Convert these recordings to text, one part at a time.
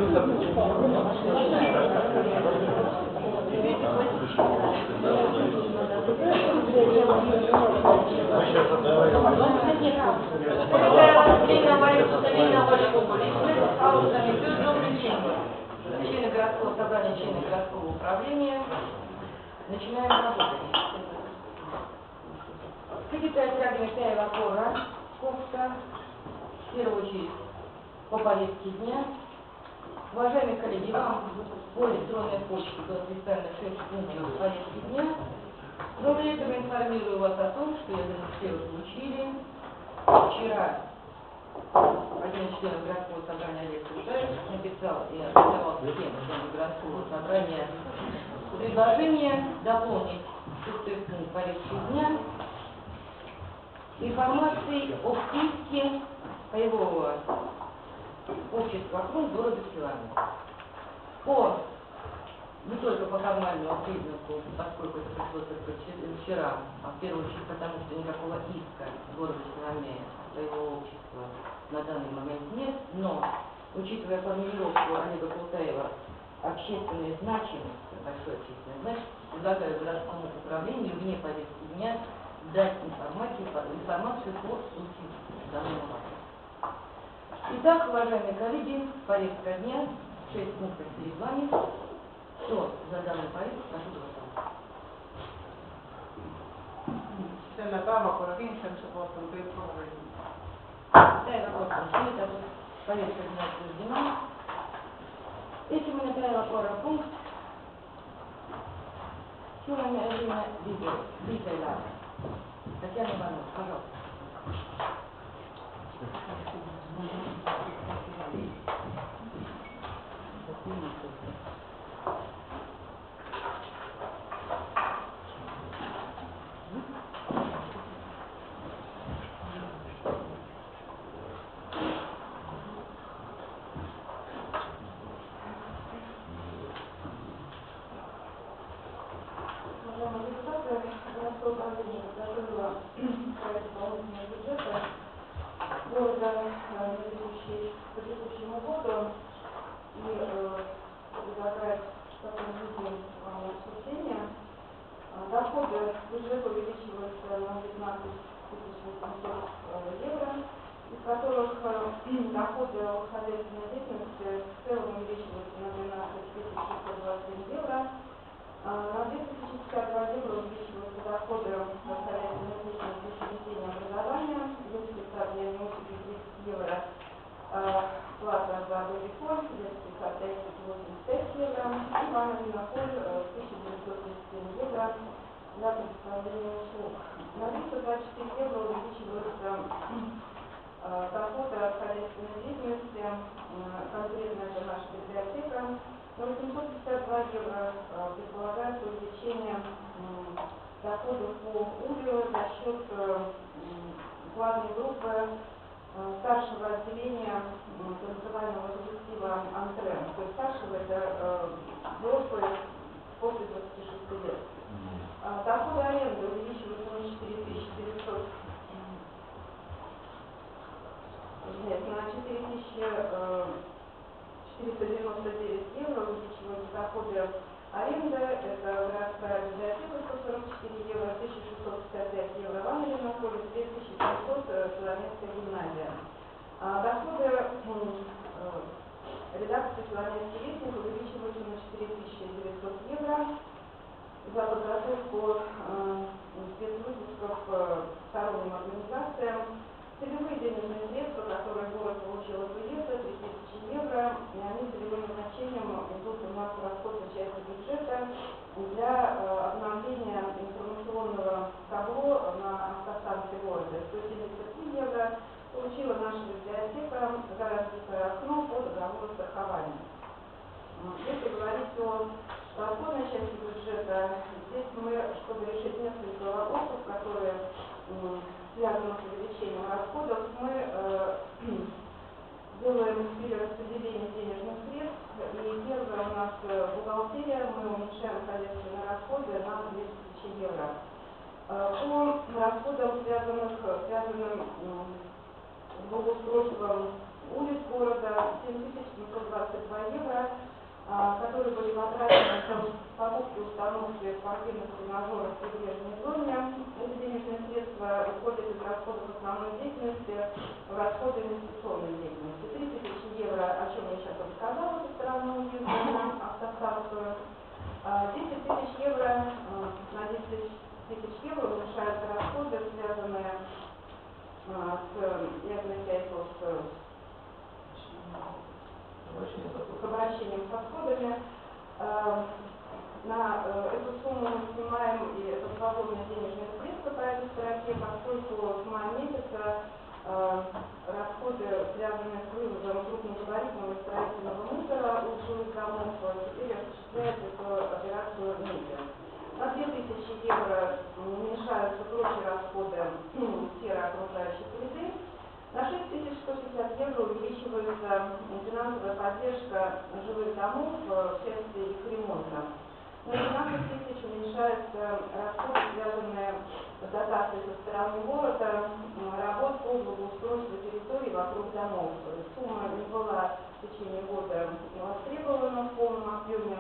Члены городского собрания, члены городского управления. Начинаем работать. Секретарь Драгина Таева Кора, Ковска, в первую очередь по повестке дня. Уважаемые коллеги, вам по электронной почте было представлено 6 пунктов повестки дня. Кроме этого, информирую вас о том, что я все вы получили. Вчера один из членов городского собрания Олег Кутаев написал и адресовал всем членам городского собрания предложение дополнить 6 пункт повестки дня информацией о списке боевого общества КРУМ города Силами. Не только по формальному признаку, поскольку это пришло только вчера, а в первую очередь потому, что никакого иска города Силами боевого общества на данный момент нет, но, учитывая формулировку Олега Кутаева общественной значимости, большой общественной значимости, предлагаю городскому управлению вне повестки дня дать информацию по сути данного вопроса. Итак, уважаемые коллеги, повестка дня, 6 пунктов перед вами. Кто за данную повестку, прошу голосовать. Selle päevakorra kinnitamise poolt on kõik proovib. Повестка дня утверждена. Esimene päevakorrapunkt. Силами Алина Визела. Татьяна Ивановна, пожалуйста. Городское управление подготовило проект дополнительного бюджета города по текущему году и предлагает в таком виде обсуждения. Доходы бюджета увеличиваются на 15 800 евро, из которых доходы от хозяйственной деятельности в целом увеличиваются на 12 627 евро. На 252 евро увеличиваются доходы от хозяйственной деятельности учреждения образования, детский сад для неучителей 10 евро, плата за бодикон, детский сад 85 евро, и ванна Виноколь 1937 евро для предоставления услуг. На 324 евро увеличиваются доходы от хозяйственной деятельности, конкретно это наша библиотека. На 852 евро предполагается увеличение доходов по УРИО за счет главной группы старшего отделения танцевального коллектива «Антрем». То есть старшего это взрослые после 26 лет. Доходы аренды увеличиваются на 4400, на 4499 евро увеличиваются доходы аренды, это городская библиотека 144 евро, 1655 евро ванна Виноколь, 2700 Соломецкая гимназия. Доходы редакции Соломецкий вестник увеличиваются на 4900 евро за подготовку спецвыпусков сторонним организациям. Целевые денежные средства, которые город получил от УЕСа, 3000 евро, и они целевым назначением идут у нас в расходной части бюджета для обновления информационного табло на автостанции города. 173 евро получила наша библиотека за разбитое окно по договору страхования. Если говорить о расходной части бюджета, здесь мы, чтобы решить несколько вопросов, которые связано с увеличением расходов, мы делаем перераспределение денежных средств. И первое у нас бухгалтерия, мы уменьшаем хозяйственные расходы на 2000 евро. По расходам, связанным с благоустройством улиц города, 7722 евро инвентаризацию. 10 тысяч евро, на 10 тысяч евро уменьшаются расходы, связанные с обращением с отходами. На эту сумму мы снимаем, и это свободные денежные средства по этой строке, поскольку с мая месяца расходы, связанные с вывозом крупногабаритного и строительного мусора у жилых домов, теперь осуществляет эту операцию МИДе. На 2000 евро уменьшаются прочие расходы сферы окружающей среды. На 6160 евро увеличивается финансовая поддержка жилых домов в части их ремонта. На 12 тысяч уменьшаются расходы, связанные с дотацией со стороны города, работ по благоустройству территорий вокруг домов. Сумма не была в течение года востребована в полном объеме,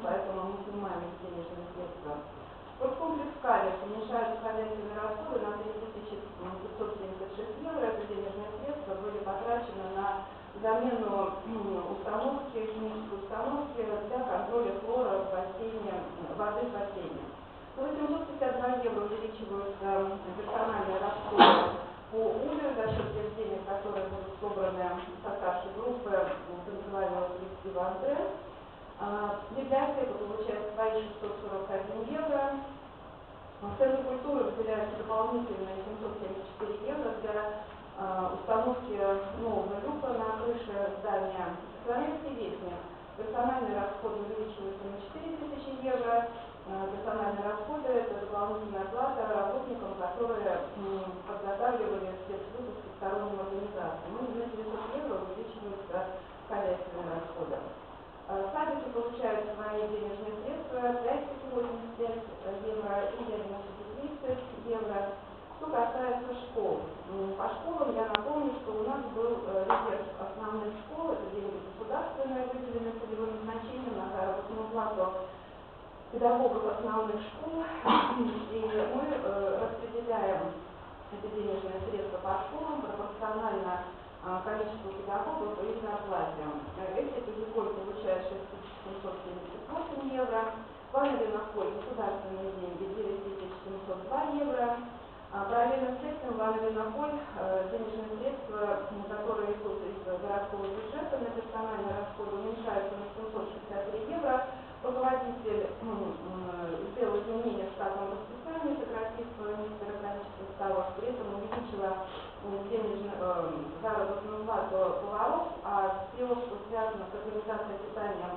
поэтому мы снимаем эти денежные средства. Спорткомплекс «Калиш» уменьшаются хозяйственные расходы на 3576 евро. Это денежные средства были потрачены на замену установки, химической установки для контроля хлора в бассейне, воды в бассейне. На 852 евро увеличиваются персональные расходы по УЛЕ за счет тех денег, которые будут собраны со старшей группы танцевального коллектива «Андре». Библиотека получает свои 641 евро. Центр культуры выделяется дополнительные 774 евро для установки нового люка на крыше здания. Славянский вестник. Персональные расходы увеличиваются на 4000 евро. Персональные расходы – это дополнительная плата работникам, которые подготавливали спецвыпуски сторонним организациям. На 900 евро увеличиваются хозяйственные расходы. Садики получают свои денежные средства 5085 евро и 1130 евро. Что касается школ. По школам я напомню, что у нас был резерв основных школ, это деньги государственные, выделенные целевым назначением на заработную плату педагогов основных школ, и мы распределяем эти денежные средства по школам пропорционально количеству педагогов и их зарплате. Эпизиколь получает 6778 евро, Ванна-Виноколь государственные деньги 9702 евро, параллельно с этим Ванна-Виноколь денежные средства, которые идут из городского бюджета на персональные расходы, уменьшаются на 763 евро. Руководитель сделал изменения в штатном расписании, сократив некоторое количество ставок, при этом увеличила заработную плату поваров, а все, что связано с организацией питания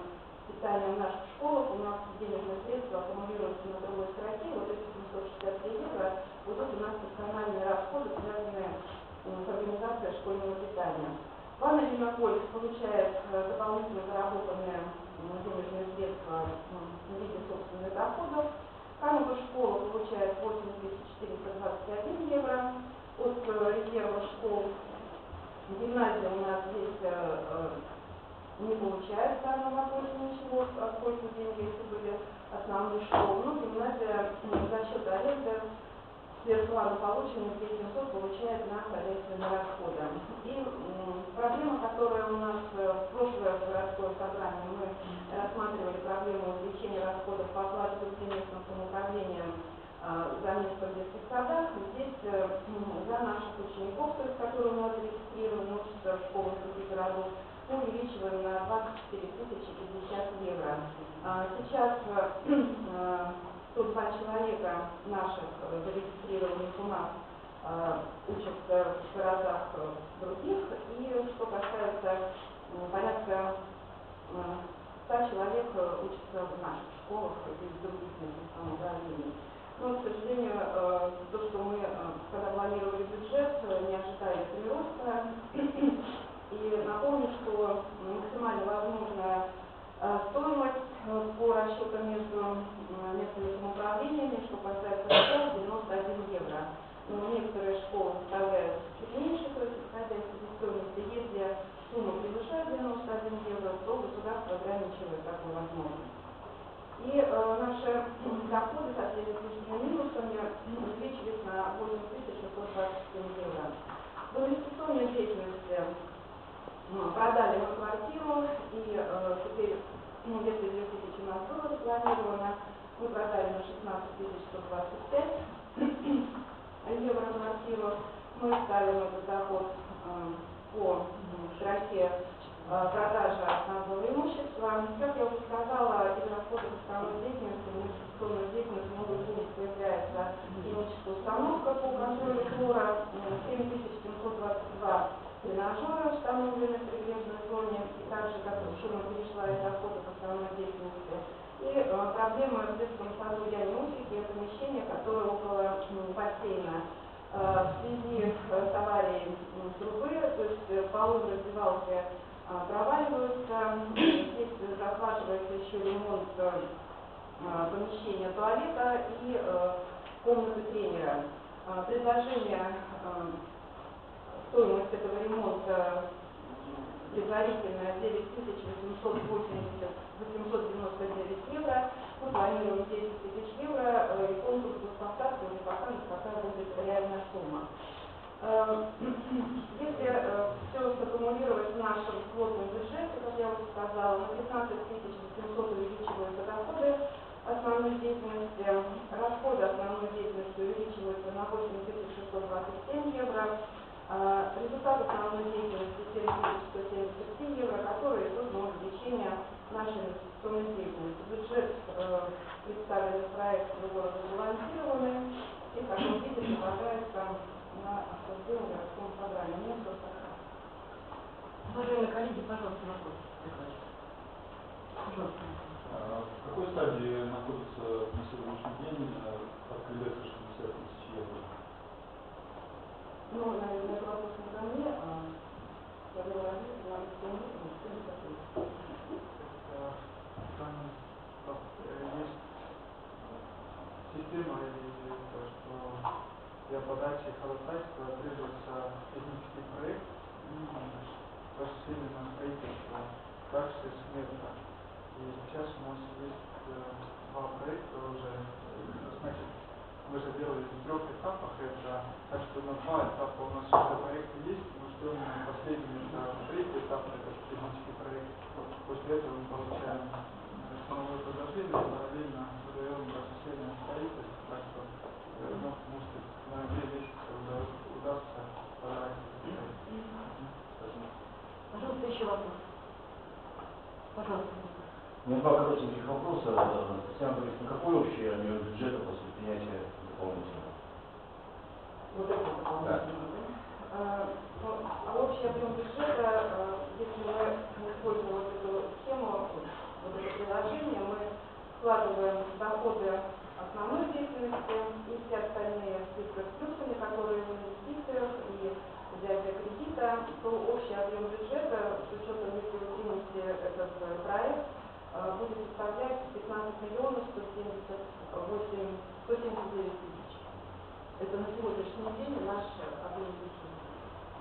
в наших школах, у нас денежные средства аккумулируются на другой строке, вот эти 763 евро будут у нас персональные расходы, связанные с организацией школьного питания. Ванна-Виноколь получает дополнительно заработанные денежные средства в виде собственных доходов. Камова школа получает 8421 евро от резерва школ. Гимназия у нас здесь не получает в данном вопросе ничего, поскольку деньги эти были основные школы. Но гимназия за счет аренды сверхплана полученных 2700 получает на хозяйственные расходы. И проблема, которая у нас в прошлое городское собрание, мы рассматривали проблему увеличения расходов по оплате местным самоуправлением за место в детских садах. Здесь за наших учеников, то есть, которые у нас зарегистрированы, учатся в школах других городов, мы увеличиваем на 24 050 евро. Сейчас 102 человека наших зарегистрированных у нас учатся в городах других, и что касается порядка 100 человек учатся в наших школах из других местных самоуправлений. Но, к сожалению, то, что мы, когда планировали бюджет, не ожидали прироста. И напомню, что максимально возможная стоимость по расчетам между местными самоуправлениями, что касается школ, 91 евро. Но некоторые школы составляют чуть меньше, то есть исходя из себестоимости. Если сумма превышает 91 евро, то государство ограничивает такую возможность. И наши доходы со следующими минусами увеличились на 8627 евро. В инвестиционной деятельности продали мы квартиру, и теперь, если запланировано. Мы продали на 16 125 евро квартиру. Мы ставим этот доход по строке продажи основного имущества. Как я уже сказала, из расходов основной деятельности, инвестиционной деятельности много денег появляется химическая установка по контролю хлора, 7722 тренажера установлены в прибрежной зоне, и также как шума перешла из расходов основной деятельности. И проблема в детском саду Яне Усики, помещение, которое около бассейна. В связи с аварией трубы, то есть полы в раздевалке проваливаются, здесь захватывается еще ремонт помещения туалета и комнаты тренера. Предложение, стоимость этого ремонта предварительная 899 евро. Мы планируем 10 тысяч евро, и конкурс эксплуатации уже покажет, какая будет реальная сумма. Если все саккумулировать в нашем плотном бюджете, как я уже сказала, на 15 800 увеличиваются доходы основной деятельности, расходы основной деятельности увеличиваются на 8627 евро, результат основной деятельности 7177 евро, которые идут на увеличение нашей инвестиционной деятельности. Бюджет представленный проект города сбалансированный и в таком виде предлагается на обсуждение городском собрании. Мне все сказано. Уважаемые коллеги, пожалуйста, вопрос. Пожалуйста. В какой стадии находится на сегодняшний день открытие 60 тысяч евро? Ну, наверное, это вопрос не ко мне, а я говорю, на есть система, что для подачи ходатайства требуется технический проект и осуществление на строительство, также смета. И сейчас у нас есть два проекта уже, значит, мы же делали в 3 этапах это, так что на 2 этапа у нас уже проекты есть, мы ждем последний, это 3-й этап, это технический проект. После этого мы получаем ценовое предложение, параллельно выдаем осуществление строительства, так что может на 2 месяца удастся подать этот проект. Пожалуйста, еще вопрос. Пожалуйста. У меня 2 коротеньких вопроса. Татьяна Борисовна, какой общий объем бюджета после принятия дополнительного? Вот это дополнительное. Общий объем бюджета, если мы используем вот эту схему, вот это приложение, мы вкладываем доходы основной деятельности и все остальные цифры с плюсами, которые в инвестициях и взятие кредита, то общий объем бюджета с учетом, если вы примете этот проект, будет составлять 15 миллионов 179 тысяч. Это на сегодняшний день наш объем бюджета.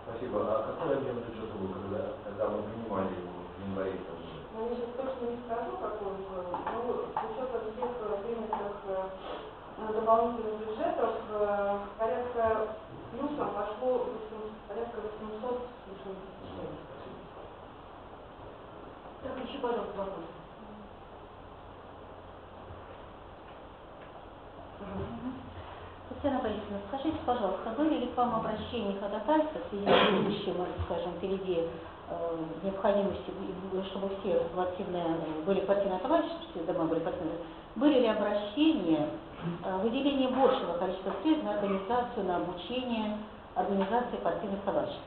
Спасибо. А какой объем бюджета был, когда мы принимали его в январе? Ну, я сейчас точно не скажу, какой он был, но с учетом всех принятых дополнительных бюджетов, порядка плюсом вошло порядка 800 тысяч. Так, еще, пожалуйста, вопрос. Татьяна Борисовна, скажите, пожалуйста, были ли к вам обращения ходатайства в связи с будущим, скажем, впереди необходимости, чтобы все были квартирные товарищества, все дома были квартирные, были ли обращения выделение большего количества средств на организацию, на обучение организации квартирных товариществ?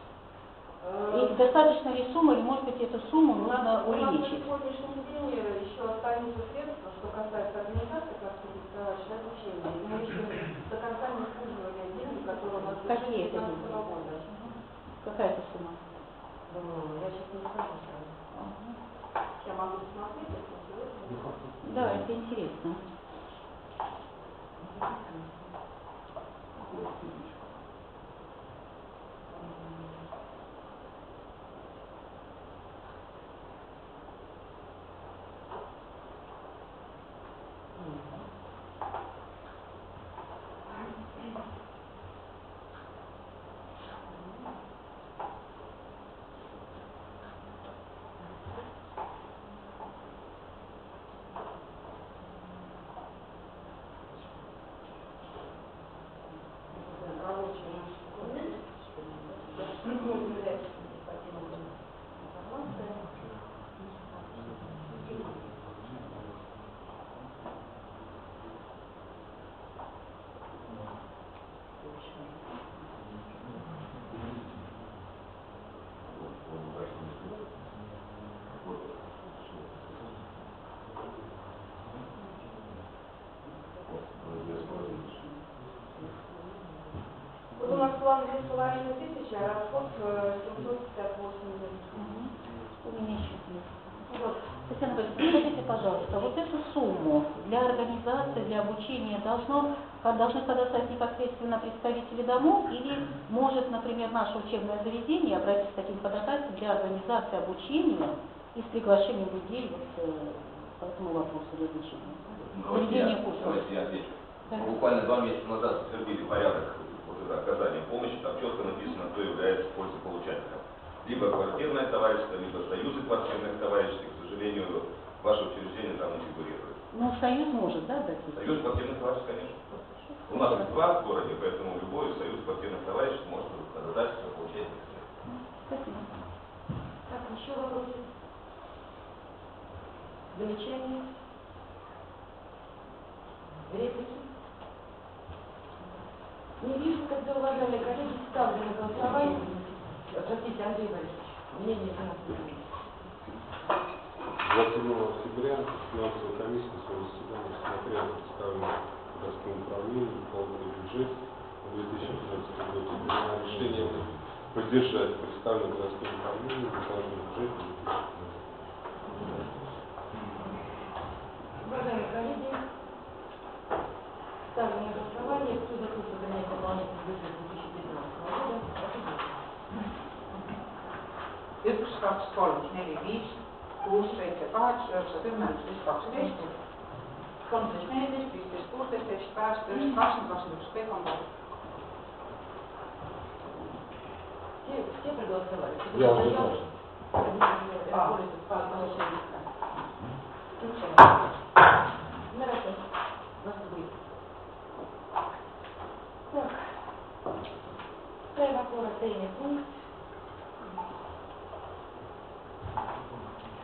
И достаточно ли суммы, или, может быть, эту сумму нужно увеличить? На сегодняшний день еще останется средства, что касается организации квартирных товариществ, обучения. Мы еще до конца не использовали деньги, которые у нас в Какие это 2015 деньги? года. Какая это сумма? Я сейчас не скажу сразу. Я могу посмотреть, если сегодня. Да, это интересно. план 2500, а расход 758 миллионов. У меня еще есть. Вот. Татьяна Борисовна, скажите, пожалуйста, вот эту сумму для организации, для обучения должны предоставить непосредственно представители домов или может, например, наше учебное заведение обратиться с таким ходатайством для организации обучения и с приглашением людей вот, по этому вопросу для обучения? Давайте я отвечу. Да. Буквально 2 месяца назад утвердили порядок оказания помощи, там четко написано, кто является пользополучателем. Либо квартирное товарищество, либо союзы квартирных товариществ. К сожалению, ваше учреждение там не фигурирует. Ну, союз может, да, дать? Союз квартирных товариществ, конечно. У нас их 2 в городе, поэтому любой союз квартирных товариществ может ходатайствовать получать их средства. Спасибо. Так, еще вопросы? Замечания? Реплики? Не вижу, когда, уважаемые коллеги, ставлю на голосование. Простите, Андрей Борисович, мнение финансового. 27 октября финансовая комиссия на своем заседании смотрела представленный городским управлением дополнительный бюджет на 2015 год и приняла решение поддержать представленный городским управлением дополнительный бюджет на 2015 год. Уважаемые коллеги, ставлю на голосование, кто за то, чтобы принять дополнительный бюджет 2015 года, прошу. 1, 2, 3, 4, 5, 6, 7, 8, 9, 10, 11, 12, 13, 14, 15, 16, 17, 18, 19, 20. Все проголосовали? Я уже знаю. Хорошо. Вас будет. Так. Первый коротенный пункт.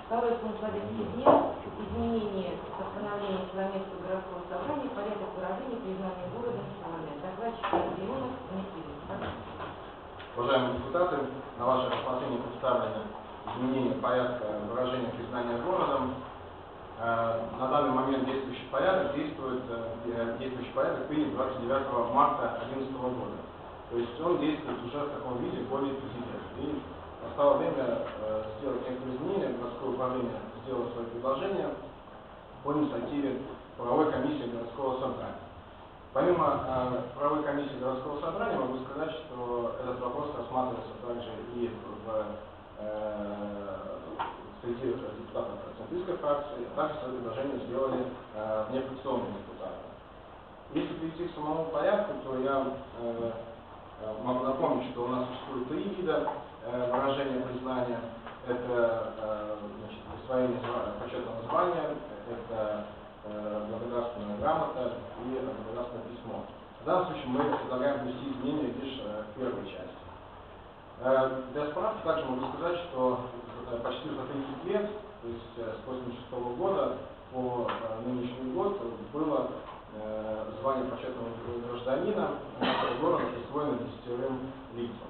Второй пункт повестки дня. Изменение постановления Челомецкого городского собрания, порядок выражения признания города национальным. Докладчик Андреонов, Дмитрий. Уважаемые депутаты, на ваше рассмотрение представлены изменения порядка выражения признания городом. На данный момент действующий порядок принят 29 марта 2011 года. То есть он действует уже в таком виде более 5 лет. И настало время сделать некоторые изменения. Городское управление сделало свое предложение по инициативе правовой комиссии городского собрания. Помимо правовой комиссии городского собрания, могу сказать, что этот вопрос рассматривается также и среди депутатов центристской фракции, а также свое предложение сделали внефракционные депутаты. Если перейти к самому порядку, то я могу напомнить, что у нас существует 3 вида выражения признания. Это присвоение почетного звания, это благодарственная грамота и благодарственное письмо. В данном случае мы предлагаем внести изменения лишь в первой части. Для справки также могу сказать, что почти за 30 лет, то есть с 1986 года по нынешний год, было звание почетного гражданина нашего города присвоено 10 лицам.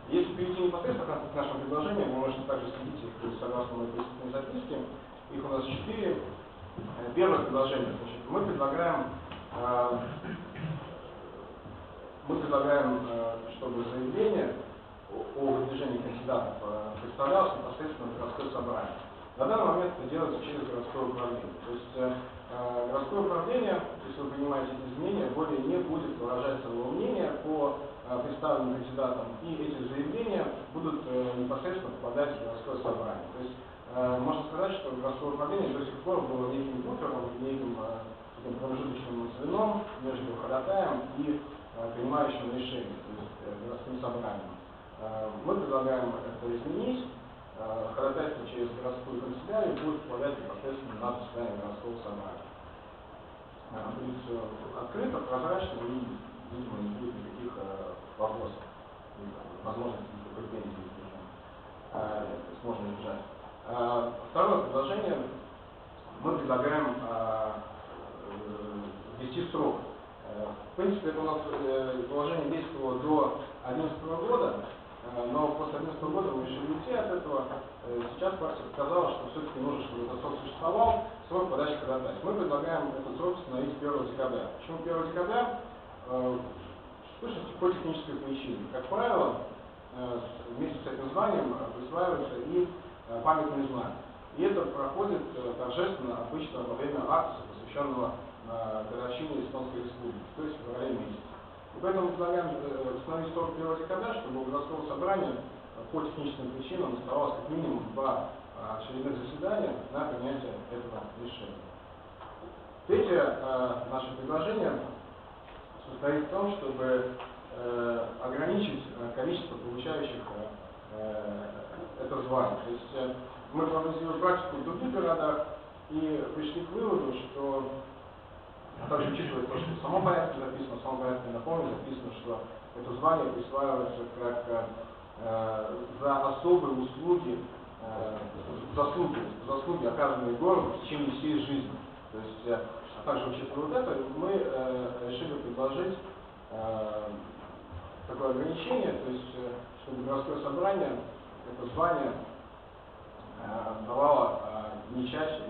Если перейти непосредственно к нашему предложению, вы можете также следить их согласно моей присутственной записке. Их у нас 4. Первое предложение, значит, мы предлагаем, чтобы заявление о выдвижении кандидатов представлялось непосредственно в городское собрание. На данный момент это делается через городское управление. То есть городское управление, если вы принимаете эти изменения, более не будет выражать своего мнения по представленным кандидатам, и эти заявления будут непосредственно попадать в городское собрание. То есть можно сказать, что городское управление до сих пор было неким буфером, неким таким промежуточным звеном между ходатаем и принимающим решение, то есть городским собранием. Мы предлагаем это изменить. Ходатайство через городскую канцелярию будет попадать непосредственно на заседание городского собрания. Будет все открыто, прозрачно и, видимо, не будет никаких вопросов, возможности претензий сможем избежать. Второе предложение. Мы предлагаем ввести срок. В принципе, это у нас положение действовало до 2011 года, но после 2011 года мы решили уйти от этого. Сейчас партия сказала, что все-таки нужно, чтобы этот срок существовал, срок подачи ходатайств. Мы предлагаем этот срок установить 1 декабря. Почему 1 декабря? В сущности, по технической причине. Как правило, вместе с этим званием присваиваются и памятные знаки. И это проходит торжественно, обычно во время акта, посвященного годовщине Эстонской Республики, то есть в феврале месяце. И поэтому предлагаем установить срок 1 декабря, чтобы у городского собрания по техническим причинам оставалось как минимум 2 очередных заседания на принятие этого решения. Третье наше предложение состоит в том, чтобы ограничить количество получающих это звание. То есть мы проанализировали практику в других городах и пришли к выводу, что, а также учитывая то, что в самом порядке записано, в самом порядке напомню, записано, что это звание присваивается как за особые услуги, заслуги, оказанные городу в течение всей жизни. То есть, а также учитывая вот это, мы решили предложить такое ограничение, то есть, чтобы городское собрание это звание давало не чаще,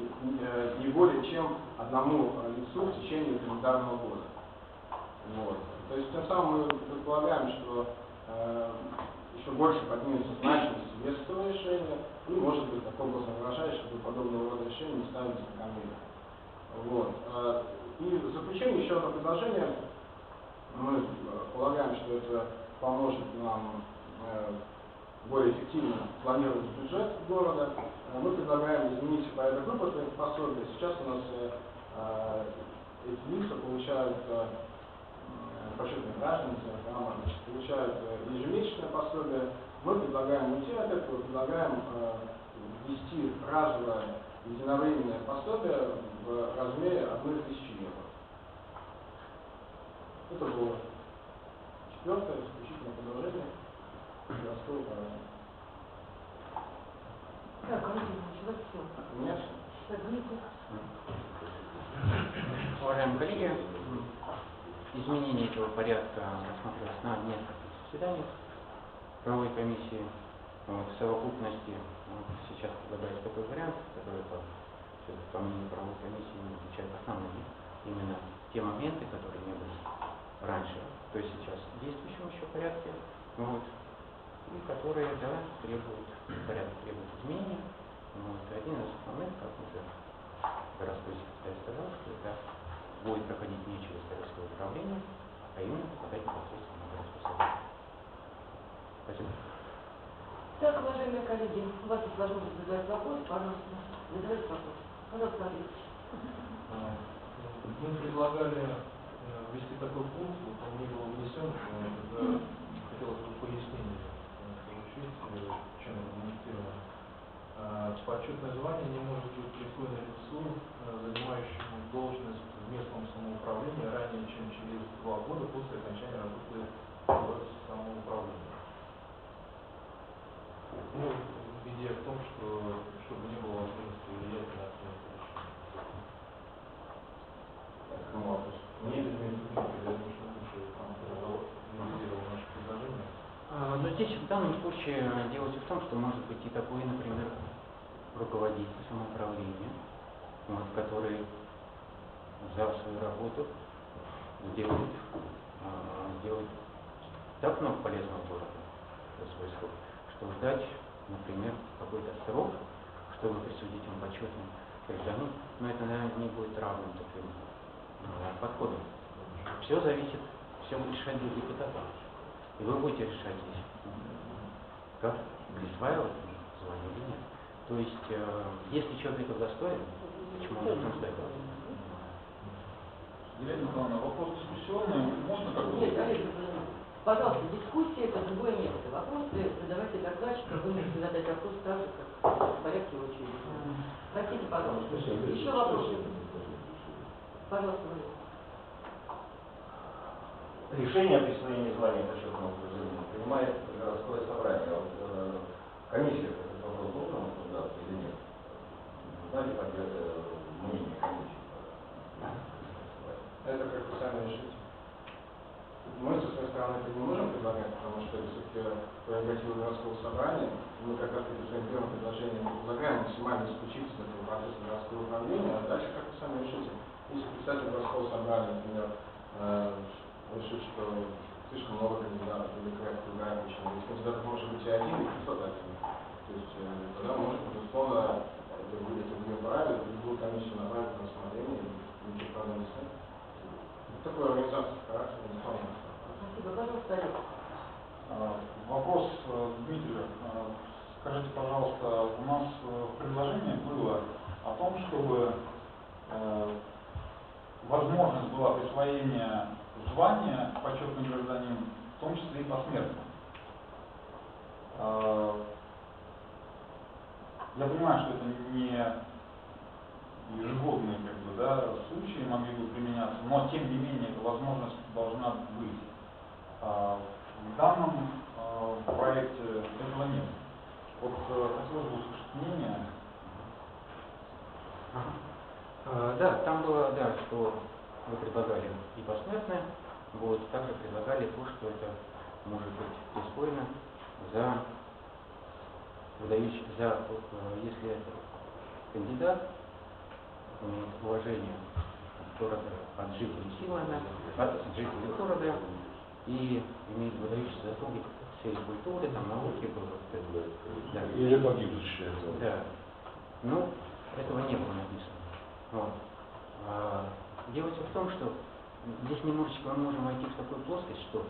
не более чем одному лицу в течение календарного года. Вот. То есть тем самым мы предполагаем, что еще больше поднимется значимость и вес этого решения, и может быть так образом выражаясь, чтобы подобного рода решения не ставились на конвейер. Вот. И в заключение еще одно предложение. Мы полагаем, что это поможет нам более эффективно планировать бюджет города. Мы предлагаем изменить порядок выплаты пособия. Сейчас у нас эти лица получают, почетные граждане, получают ежемесячное пособие. Мы предлагаем уйти от этого, предлагаем ввести разовое единовременное пособие в размере 1000 евро. Это было четвертое исключительное предложение городского управления. Так, Валентин Ильич, вот все. У меня все. Уважаемые коллеги, изменение этого порядка рассматривалось на нескольких заседаниях правовой комиссии. В совокупности сейчас предлагается такой вариант, который, по мнению правовой комиссии, отвечает основные именно те моменты, которые не были раньше, то есть сейчас в действующем еще порядке, и которые, требуют, порядок требует изменения. Один из основных, как уже городской секретарь сказал, что это будет проходить не через городское управление, а именно попадать непосредственно на городское собрание. Спасибо. Так, уважаемые коллеги, у вас есть возможность задавать вопрос, пожалуйста, задавайте вопрос. Пожалуйста, Андрей. Мы предлагали ввести такой пункт, он не был внесен, хотелось бы пояснение получить, чем аргументировано. Почетное звание не может быть присвоено лицу, занимающему должность в местном самоуправлении ранее, чем через 2 года после окончания работы в самоуправлении. Идея в том, чтобы не было возможности влиять на принятие решения. Нет, но здесь в данном случае дело в том, что может быть и такой, например, руководитель самоуправления, который, взяв свою работу, делает так много полезного города за свой срок, что ждать, например, какой-то срок, чтобы присудить ему почетный гражданин, но это, наверное, не будет равным таким подходом. Все зависит, все будет решать будет депутат. И вы будете решать здесь, как присваивать звание или нет. То есть, если человек достоин, почему он должен ждать? Елена Николаевна, вопрос дискуссионный, можно как-то? Нет, коллеги, пожалуйста, дискуссия это другое место. Вопросы задавайте докладчикам, вы можете задать вопрос так же, как в порядке очереди. Хотите, пожалуйста. Еще вопросы? Пожалуйста, Валерий. Решение о присвоении звания почетного гражданина принимает городское собрание. Комиссия этот вопрос должна обсуждаться или нет? Знаете, как это мнение комиссии? Это как вы сами решите. Мы со своей стороны это не можем предлагать, потому что это все-таки прерогатива городского собрания. Мы как раз своим первым предложением предлагаем максимально исключить из этого процесса городского управления, а дальше как вы сами решите. Если представитель городского собрания, например, решит, что слишком много кандидатов или какая-то другая причина. Если кандидатов может быть и один, и кто-то один. То есть тогда может, безусловно, это будет правильно, любую комиссию направить на рассмотрение, и никаких проблем нет. Такой организация характера, безусловно. Спасибо. Пожалуйста, Олег. Вопрос к Дмитрию. Скажите, пожалуйста, у нас в предложении было о том, чтобы возможность была присвоения звания почетный гражданин, в том числе и посмертно. Я понимаю, что это не ежегодные случаи могли бы применяться, но тем не менее эта возможность должна быть. В данном проекте этого нет. Вот хотелось бы услышать мнение. Да, там было, да, что вы предлагали и посмертное, вот, также предлагали то, что это может быть присвоено за выдающий, если это кандидат имеет уважение города от жителей Силана, от жителей города и имеет выдающиеся заслуги в сфере культуры, там, науки, да. Или погибшие. Да. Ну, этого не было написано. Вот. Дело в том, что здесь немножечко мы можем войти в такую плоскость, что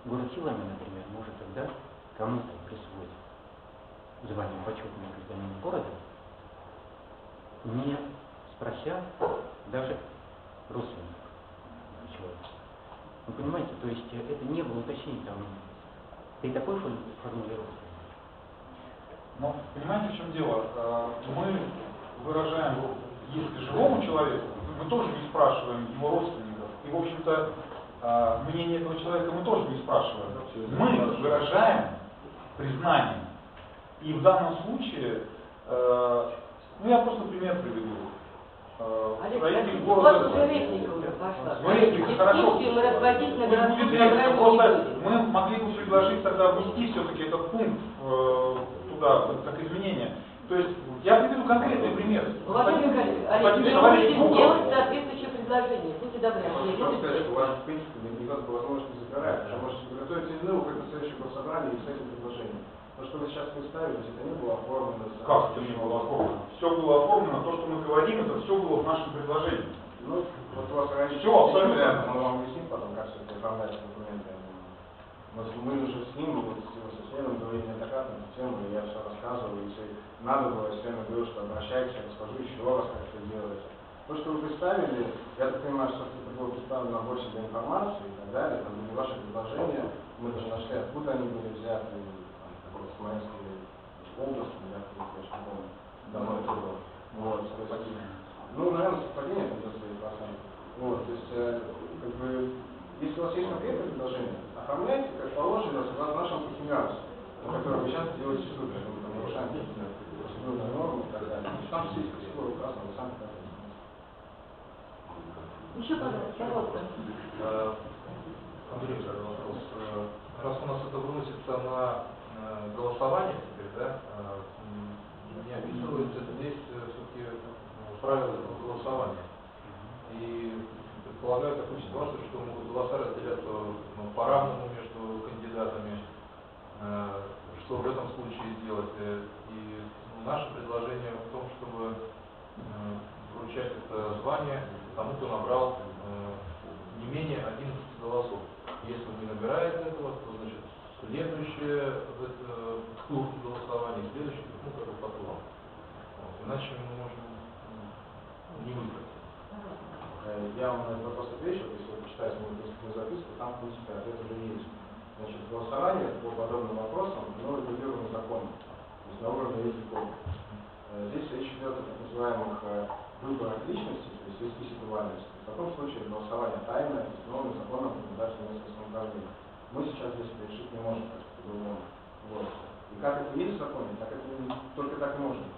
город Силами, например, может тогда кому-то присвоить звание почетного гражданина города, не спрося даже родственников человека. Вы понимаете, то есть это не было уточнение там при такой формулировке. Но понимаете, в чем дело? Мы выражаем, если живому человеку, мы тоже не спрашиваем его родственников. И, в общем-то, мнение этого человека мы тоже не спрашиваем. Мы выражаем признание. И в данном случае, я просто пример приведу. Олег, у вас уже реплика уже пошла. Хорошо. Мы разводить на городском собрании просто мы могли бы предложить тогда внести все-таки этот пункт туда, как изменение. То есть, я приведу конкретный пример. Уважаемый Олег, вы можете сделать соответствующее предложение. Будьте добры. Хочу сказать, что у вас, в принципе, никак возможность не забирает. Вы можете подготовить иную как на следующее госсобрание и с этим предложением. То, что вы сейчас представили, это не было оформлено. Как это не было оформлено? Все было оформлено, то, что мы говорим, это все было в нашем предложении. Ну, вот у вас раньше все абсолютно рядом, мы вам объясним потом, как все это оформляется документы. Мы уже с ним, вот, со членом говорили неоднократно эту тему, и я все рассказывал, если надо было, я все время говорю, что обращайтесь, я расскажу еще раз, как это делается. То, что вы представили, я так понимаю, что это было представлено больше для информации и так далее, там были ваши предложения, мы даже нашли, откуда они были взяты, с Смоленской области, я конечно, не помню, давно это было. Вот, ну, наверное, совпадение там до 100%. Вот, то есть, как бы, если у вас есть конкретное предложение, оформляйте, как положено, согласно нашему конфигурации, на котором вы сейчас делаете суд, мы там нарушаем процедурные нормы и так далее. То есть, там список всего указано, вы сами как. Еще, пожалуйста. Андрей, вопрос. Раз у нас это выносится на голосование теперь, да, не описывается здесь все-таки правила голосования. И предполагаю такую ситуацию, что могут голоса разделяться по-равному между кандидатами. Что в этом случае делать? И наше предложение в том, чтобы вручать это звание тому, кто набрал не менее 11 голосов. Если он не набирает этого, то значит следующее тур голосования, следующий как бы по туру. Вот. Иначе мы можем не выбрать. Я вам на этот вопрос отвечу, если вы почитаете мою записку, там, в принципе, ответ уже есть. Значит, голосование по подобным вопросам, регулировано законом, то есть на уровне языков. Здесь речь идет о так называемых выборах личности, то есть есть список инвалидности. В таком случае голосование тайное, установленное законом о государственном самоуправлении. Мы сейчас здесь это решить не можем, как это было. Вот. И как это есть в законе, так это только так и можно.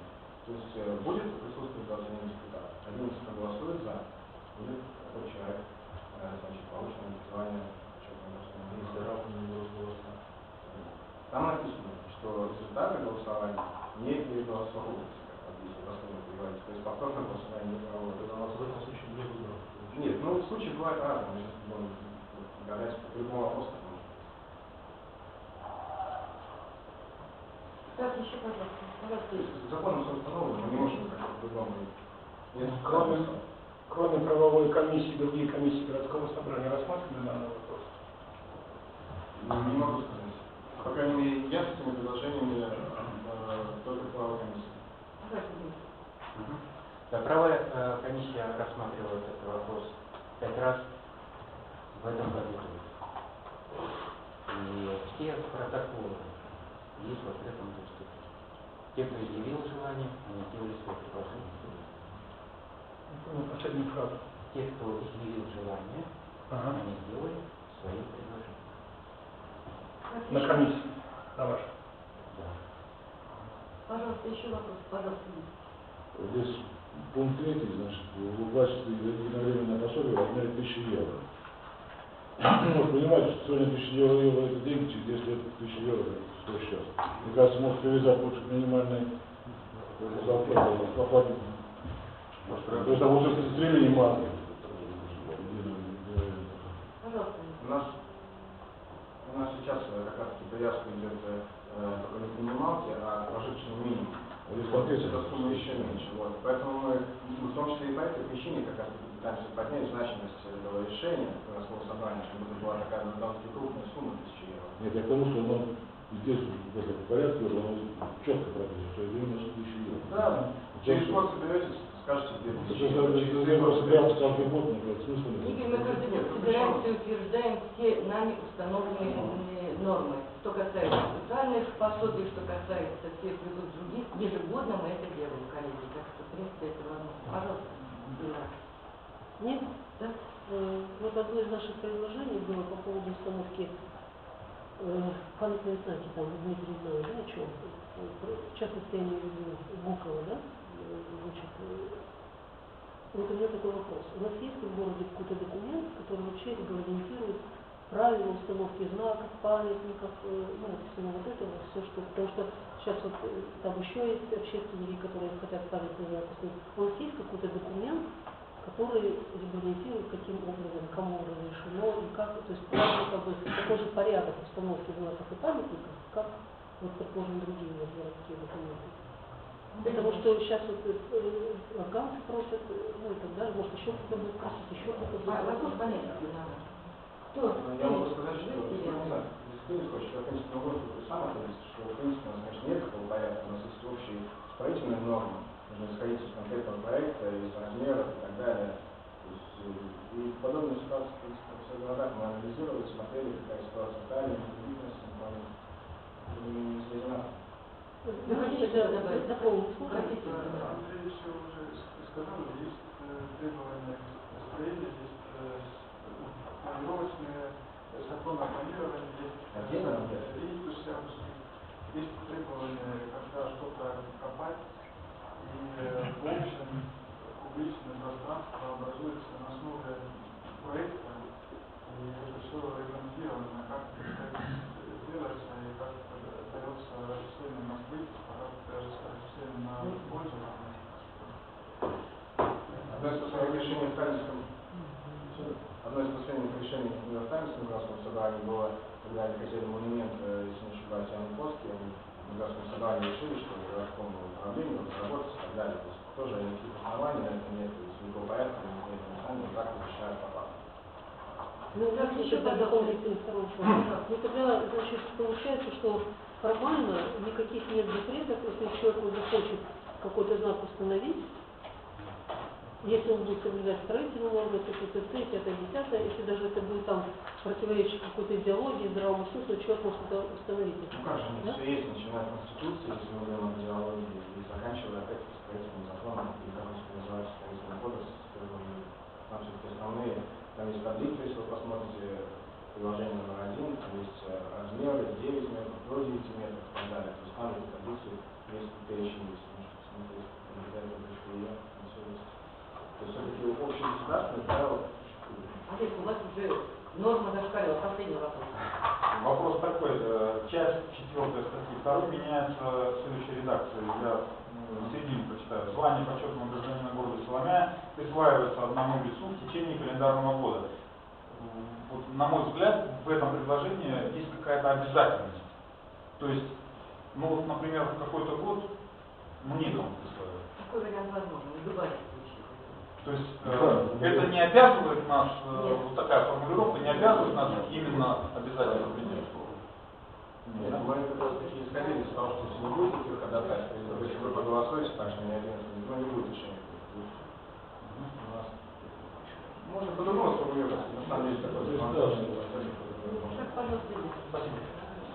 То есть будет присутствовать 21 депутат, 11 проголосует за, будет такой человек, значит, получено звание Там написано, что результаты голосования не переголосовываются, как обычно основном говорится. То есть повторное голосование не проводится. У нас в этом случае не выборов. Нет, случаи бывают разные. Мы сейчас будем гадать по любому вопросу, Так, еще, пожалуйста. Пожалуйста. Законом все установлено, мы не можем как-то по-другому. Нет, Кроме правовой комиссии, другие комиссии городского собрания рассматривали данный вопрос? Не могу сказать. По крайней мере, я с этими предложениями только правовой комиссии. Да, правая комиссия рассматривала этот вопрос 5 раз в этом году. И все протоколы есть в открытом доступе. Те, кто изъявил желание, они сделали свои предложения. Последнюю фразу. Те, кто изъявил желание, они сделали свои предложения. На комиссии. На вашу. Да. Пожалуйста, еще вопрос. Пожалуйста. Здесь пункт 3, значит, выплачивается единовременное пособие в размере 1000 евро. Можно понимать, что сегодня 1000 евро это деньги, через 10 лет 1000 евро это что сейчас. Мне кажется, может привязать лучше к минимальной зарплате. То есть там уже стрелили мало. Пожалуйста. У нас сейчас как раз привязка идет только не к минималке, а к прожиточному минимуму. Эта сумма еще меньше. Вот. Поэтому мы, в том числе и по этой причине, как раз пытаемся поднять значимость этого решения городского собрания, чтобы это была такая довольно-таки крупная сумма 1000 евро. Нет, я к тому, что оно здесь в этом порядке, оно четко прописано, что это именно 1000 евро. Да, через год соберетесь, скажете, где 1000 евро. Я просто прямо каждый год, мне кажется, смысла нет. Игорь, мы каждый год собираемся и утверждаем все нами установленные нормы. Что касается социальных пособий, что касается всех других, ежегодно мы это делаем, коллеги. Так что, в принципе, это возможно. Пожалуйста. Нет? Да? Вот одно из наших предложений было по поводу установки памятные знаки, там, Дмитрий знал, да, о чем? В частности, я имею в виду Гукова, да? Значит, вот у меня такой вопрос. У нас есть в городе какой-то документ, который вообще регламентирует правила установки знаков, памятников, ну, вот всего вот этого, все, что, потому что сейчас вот там еще есть общественники, которые хотят памятные знаки установить. У нас есть какой-то документ, который регламентирует, каким образом, кому разрешено и как, то есть как бы такой же порядок установки знаков и памятников, как, вот, предположим, другие вот городские документы. Потому что сейчас вот афганцы просят, ну и так далее, может еще кто-то будет просить, еще кто-то будет просить. Вопрос понятен, надо. Я могу сказать, что, если ты не хочешь, я, в принципе, могу сам ответить, что, в принципе, у нас, конечно, нет такого порядка, у нас есть общие строительные нормы, нужно исходить из конкретного проекта, из размеров и так далее. То есть, и подобные ситуации, в принципе, все законодательно мы анализировали, смотрели, какая ситуация в Италии, в других местах, не следена. Вы хотите добавить? Дополнить? Андрей все уже сказал, есть требования строения, есть планировочные, законы о планировании, есть есть требования, когда что-то копать, и в общем публичное пространство образуется на основе проекта, и это все регламентировано, как делается и как дается разрешение на строительство, как дается разрешение на пользование. Одно из последних решений в Тальнинском городском собрании было, когда они хотели монумент, если не ошибаюсь, Яну Плоски, они в городском собрании решили, что в городском управлении разработать и так далее. То есть тоже никаких оснований на это нет, то есть никакого порядка, никаких оснований, так решают по факту. Ну, как еще дополнительный второй вопрос. Ну, тогда, значит, получается, что формально никаких нет запретов, если человек уже хочет какой-то знак установить, если он будет соблюдать строительные нормы, ТТТ, 5-10, если даже это будет там противоречить какой-то идеологии, здравому смыслу, человек может это установить. Ну как же, да? Все есть, начиная от Конституции, если мы говорим о идеологии, и заканчивая опять строительным законом, и как он называется строительный кодекс, там все-таки основные, там есть таблицы, если вы посмотрите приложение номер 1, там есть размеры 9 метров, до 9 метров и так далее. То есть там эти таблицы есть перечень, если можно посмотреть, обязательно пришли ее, там все есть. То есть все-таки общегосударственные правила. Олег, у вас уже норма зашкалила. Последний вопрос. Вопрос такой. Часть 4 статьи 2 меняется следующей редакцией. Я в середине прочитаю. Звание почетного гражданина города Соломяя присваивается одному лицу в течение календарного года. Вот, на мой взгляд, в этом предложении есть какая-то обязательность. То есть ну вот, например, в какой-то год мне кому-то присваивают. Такой вариант возможен, в любых случаях. То есть это не обязывает нас, вот такая формулировка не обязывает нас именно обязательно принять. Нет, мы как раз таки исходили из того, что если не будет таких ходатайств, если вы проголосуете, так что ни один не будет решения. Можно по-другому сформулировать, на самом деле такой Спасибо.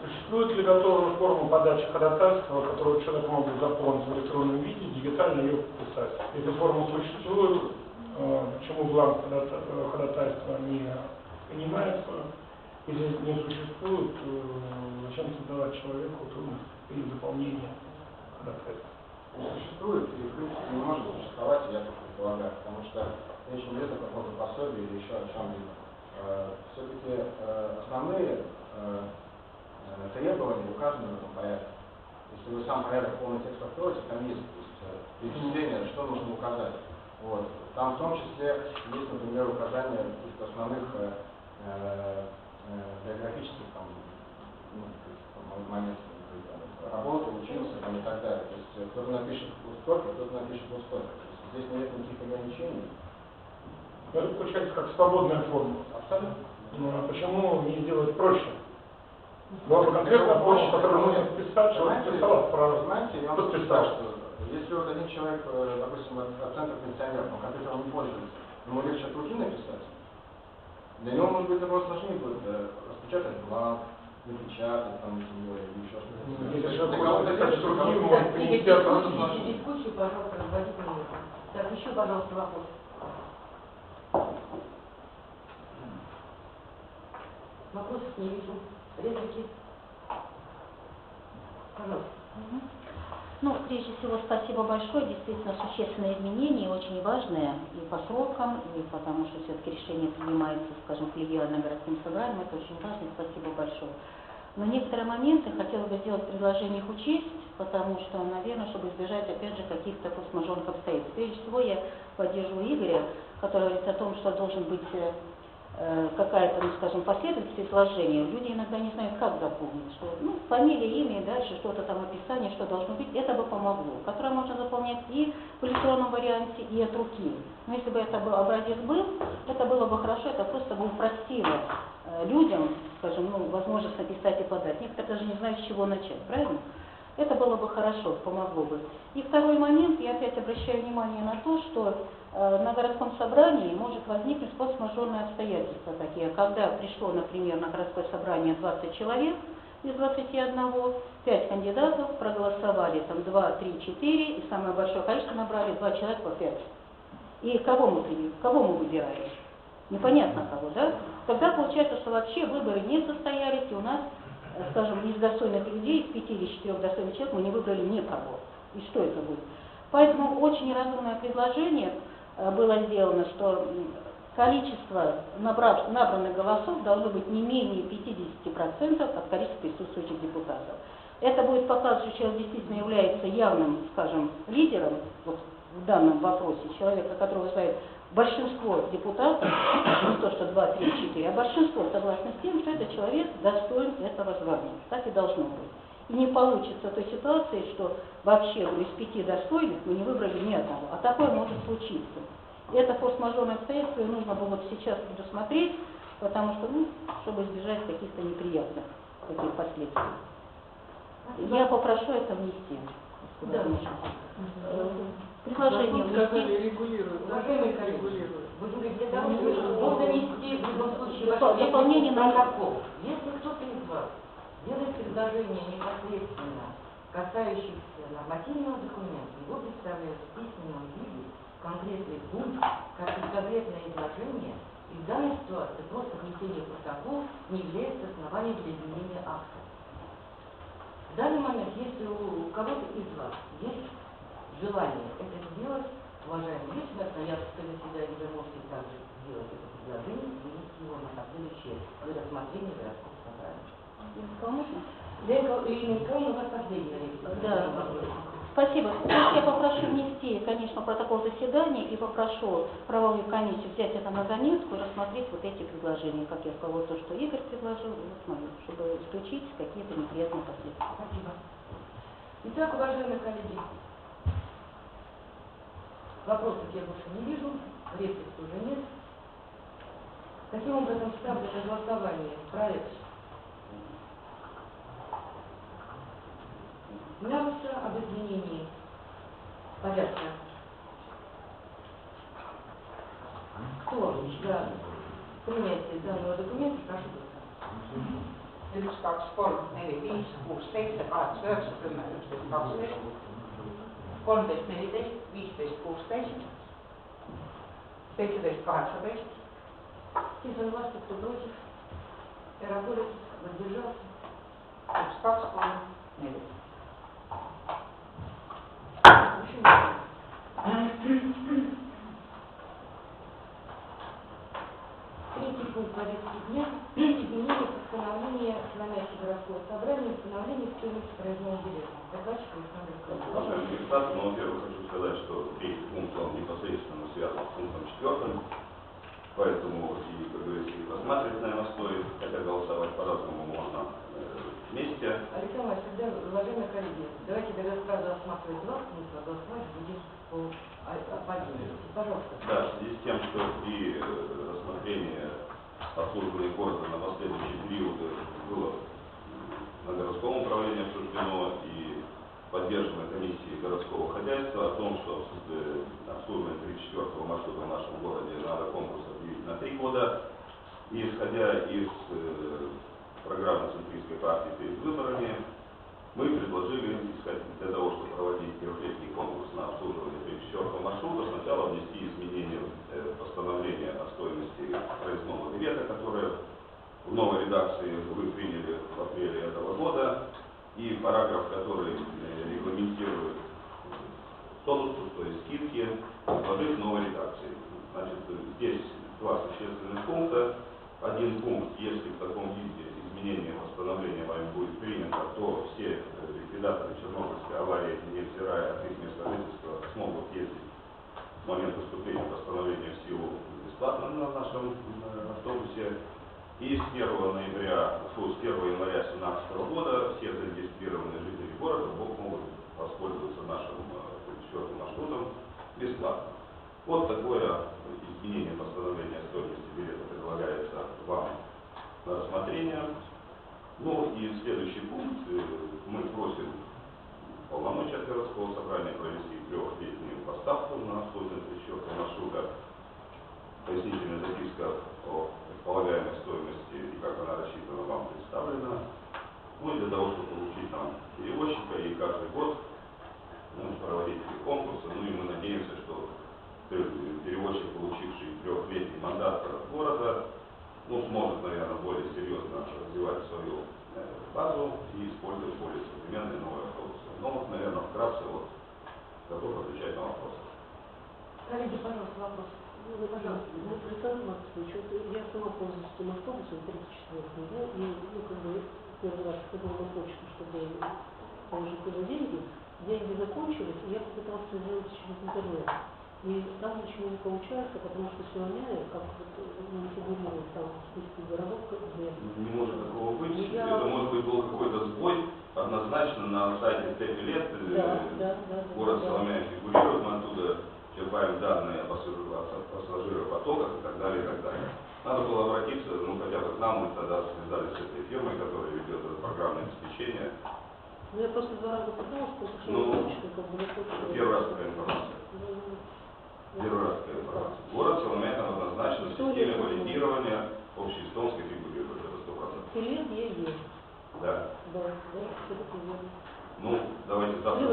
Существует ли готовая форма подачи ходатайства, которую человек может заполнить в электронном виде, дигитально ее подписать? Эта форма существует, почему бланк ходатайства не принимается? Если не существует, зачем создавать человеку трудность при заполнении ходатайства? Существует и в принципе не может существовать, я так предполагаю, потому что речь не идет о каком-то пособии или еще о чем-либо. Все-таки основные требования указаны в этом порядке. Если вы сам порядок полный текст откроете, там есть перечисление, что нужно указать. Вот. Там в том числе есть, например, указание каких-то основных биографических моментов, работы, учился там, и так далее. То есть кто-то напишет вот столько, кто-то напишет вот столько. То есть здесь нет никаких ограничений. Это получается как свободная форма. Абсолютно. Ну, а почему не сделать проще? Была бы конкретная форма, которую нужно вписать, что подписала право. Знаете, я вам подписал, что если вот один человек, допустим, от центра пенсионеров, но компьютером не пользуется, ему легче от руки написать. Для него, может быть, намного сложнее будет распечатать бланк, напечатать там его или еще что-то. Если человек хочет написать с руки, может принести отсутствие сложнее. Дискуссию, пожалуйста, разводите минуту. Так, еще, пожалуйста, вопрос. Вопросов не вижу. Реплики? Пожалуйста. Ну, прежде всего, спасибо большое. Действительно, существенные изменения, очень важные и по срокам, и потому что все-таки решение принимается, скажем, коллегиально городским собранием. Это очень важно. Спасибо большое. Но некоторые моменты хотела бы сделать предложение их учесть, потому что, наверное, чтобы избежать, опять же, каких-то форс-мажорных обстоятельств. Прежде всего, я поддерживаю Игоря, который говорит о том, что должен быть какая-то, ну, скажем, последовательность изложения. Люди иногда не знают, как заполнить, что, ну, фамилия, имя, и дальше что-то там, описание, что должно быть, это бы помогло, которое можно заполнять и в электронном варианте, и от руки. Но если бы это был образец был, это было бы хорошо, это просто бы упростило людям, скажем, ну, возможность написать и подать. Некоторые даже не знают, с чего начать, правильно? Это было бы хорошо, помогло бы. И второй момент, я опять обращаю внимание на то, что на городском собрании может возникнуть форс-мажорные обстоятельства такие, когда пришло, например, на городское собрание 20 человек из 21, 5 кандидатов, проголосовали там 2, 3, 4, и самое большое количество набрали 2 человека по 5. И кого мы выбираем? Непонятно кого, да? Тогда получается, что вообще выборы не состоялись, и у нас, скажем, из достойных людей, из 5 или 4 достойных человек мы не выбрали никого. И что это будет? Поэтому очень разумное предложение было сделано, что количество набранных голосов должно быть не менее 50% от количества присутствующих депутатов. Это будет показывать, что человек действительно является явным, скажем, лидером вот, в данном вопросе, человека, которого вызывает большинство депутатов, не то что 2, 3, 4, а большинство согласно с тем, что этот человек достоин этого звания. Так и должно быть. И не получится той ситуации, что вообще из 5 достойных мы не выбрали ни одного. А такое может случиться. И это форс-мажорное обстоятельство, и нужно было вот сейчас предусмотреть, потому что, ну, чтобы избежать каких-то неприятных таких последствий. Я попрошу это внести. Да. Предложение внести. Уважаемые коллеги, будем говорить для того, чтобы можно нести в любом случае дополнение на протокол. Если кто-то из вас делает предложение непосредственно касающихся нормативного документа, его представляют в письменном виде, конкретный пункт, как конкретное изложение, и в данной ситуации просто внесение протокола не является основанием для изменения акта. В данный момент, если у кого-то из вас есть желание это сделать, уважаемые, если у нас на Яркское заседание, вы можете также сделать это предложение, вынести его на следующее рассмотрение городского собрания. Для электронного рассмотрения. Да. Спасибо. Я попрошу внести, конечно, протокол заседания и попрошу правовую комиссию взять это на заметку и рассмотреть вот эти предложения, как я сказала, то, что Игорь предложил, и вот мои, чтобы исключить какие-то неприятные последствия. Спасибо. Итак, уважаемые коллеги, вопросов я больше не вижу, реплик тоже нет. Таким образом, ставлю на голосование проект Науса об изменении порядка. Кто за принятие данного документа, прошу голосовать. 1, 2, 3, 4, 5, 6, 7, 8, 9, 10, 11, 12, 13, 14, 15, 16, 17, 18. Все за власть, кто против, Ярабулец воздержался. 1, 2, 3, 4. Третий пункт повестки дня – изменение постановления Славянского городского собрания, установление стоимости проездного билета. Докладчик Александр Николаевич. Ну, во-первых, хочу сказать, что третий пункт, он непосредственно связан с пунктом 4, поэтому и, как говорится, и рассматривать, наверное, стоит, хотя голосовать по-разному можно вместе. Александр Иванович, тогда, уважаемые коллеги, давайте до рассказа осматривать два пункта, а голосовать будем по отдельности. Пожалуйста. Да, в связи с тем, что при рассмотрении обслуживания города на последующий период было на городском управлении обсуждено и поддержано комиссией городского хозяйства о том, что обслуживание 34-го маршрута в нашем городе надо конкурс объявить на 3 года. И исходя из программы Центристской партии перед выборами, мы предложили, для того, чтобы проводить трехлетний конкурс на обслуживание 34-го маршрута, сначала внести изменения в постановление о стоимости проездного билета, которое в новой редакции вы приняли в апреле этого года, и параграф, который регламентирует тонусу, то есть скидки, вложить в новой редакции. Значит, здесь два существенных пункта. Один пункт, если в таком виде изменение постановления вами будет принято, то все ликвидаторы Чернобыльской аварии, невзирая от их места жительства, смогут ездить с момента вступления постановления в силу бесплатно на нашем автобусе. И с 1 января 2017 года все зарегистрированные жители города могут воспользоваться нашим 34-м маршрутом бесплатно. Вот такое изменение постановления стоимости билета предлагается вам на рассмотрение. Ну и следующий пункт. Мы просим полномочия от городского собрания провести 3-летнюю поставку на обслуживание 34-го маршрута. Пояснительная записка о предполагаемой стоимости и как она рассчитана вам представлена. Ну и для того, чтобы получить там перевозчика, и каждый год проводить конкурсы. Ну и мы надеемся, что перевозчик, получивший 3-летний мандат города, сможет, наверное, более серьезно развивать свою базу и использовать более современные новые автобусы. Но, наверное, вкратце готов отвечать на вопросы. Коллеги, пожалуйста, вопрос. Пожалуйста. Александр Максимович, я сама пользуюсь этим автобусом 34-м, да, и, первый раз ходила на почту, чтобы положить туда деньги закончились, и я попыталась это сделать через интернет. И там ничего не получается, потому что все равно, как не фигурирует там в списке городов, где... Не может такого быть. Это может быть был какой-то сбой. Однозначно на сайте Степи-Лет город Соломяне фигурирует, мы оттуда черпаем данные о пассажиропотоках и так далее, и так далее. Надо было обратиться, хотя бы к нам, мы тогда связались с этой фирмой, которая ведет это программное обеспечение. Я просто 2 раза пыталась, потому что первый раз такая информация. Первый раз такая информация. Город Соломяне однозначно в системе валидирования общеэстонской фигурирует, это 100%. Лет я есть. Да. Да, все-таки верно. Давайте завтра.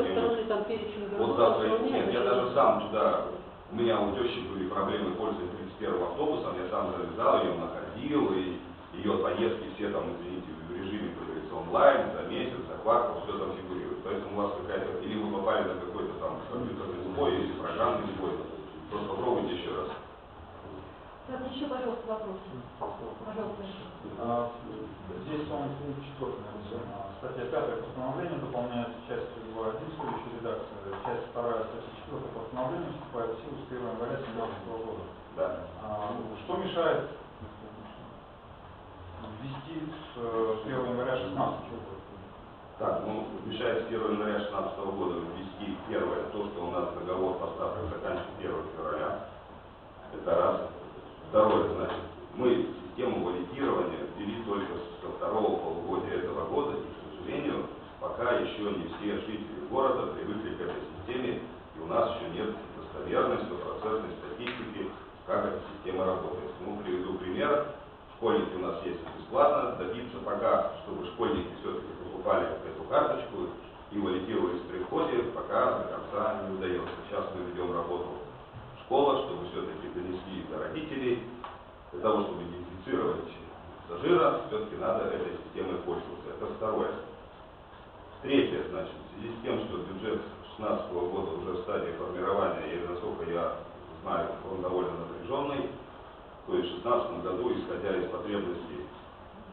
Вот завтра, нет, я даже сам туда, у меня у тещи были проблемы пользования 31-м автобусом, я сам завязал ее, находил, и ее поездки все там, извините, в режиме, как говорится, онлайн, за месяц, за квартал, все там фигурирует. Поэтому у вас какая-то, или вы попали на какой-то там компьютерный сбой, или программный сбой, просто попробуйте еще раз. Так, еще, пожалуйста, вопросы. Пожалуйста. Здесь он пункт 4, статья 5 постановления дополняется частью 2.1 следующей редакции. Часть 2 статья 4 постановления вступает в силу с 1 января 2017 года. Да. Что мешает ввести с 1 января 2016 года? Так, мешает с 1 января 2016 года ввести первое, то, что у нас договор поставки заканчивается 1 февраля. Это раз. Второе, значит, мы систему валидирования ввели только со второго полугодия этого года, и, к сожалению, пока еще не все жители города привыкли к этой системе, и у нас еще нет достоверной, стопроцентной статистики, как эта система работает. Приведу пример. Школьники у нас есть бесплатно, добиться пока, чтобы школьники все-таки покупали эту карточку и валидировались при входе, пока до конца не удается. Сейчас мы ведем работу в школах, чтобы все-таки донесли до родителей. Для того, чтобы идентифицировать пассажира, все-таки надо этой системой пользоваться. Это второе. Третье, значит, в связи с тем, что бюджет 2016 года уже в стадии формирования, и, насколько я знаю, он довольно напряженный, то есть в 2016 году, исходя из потребностей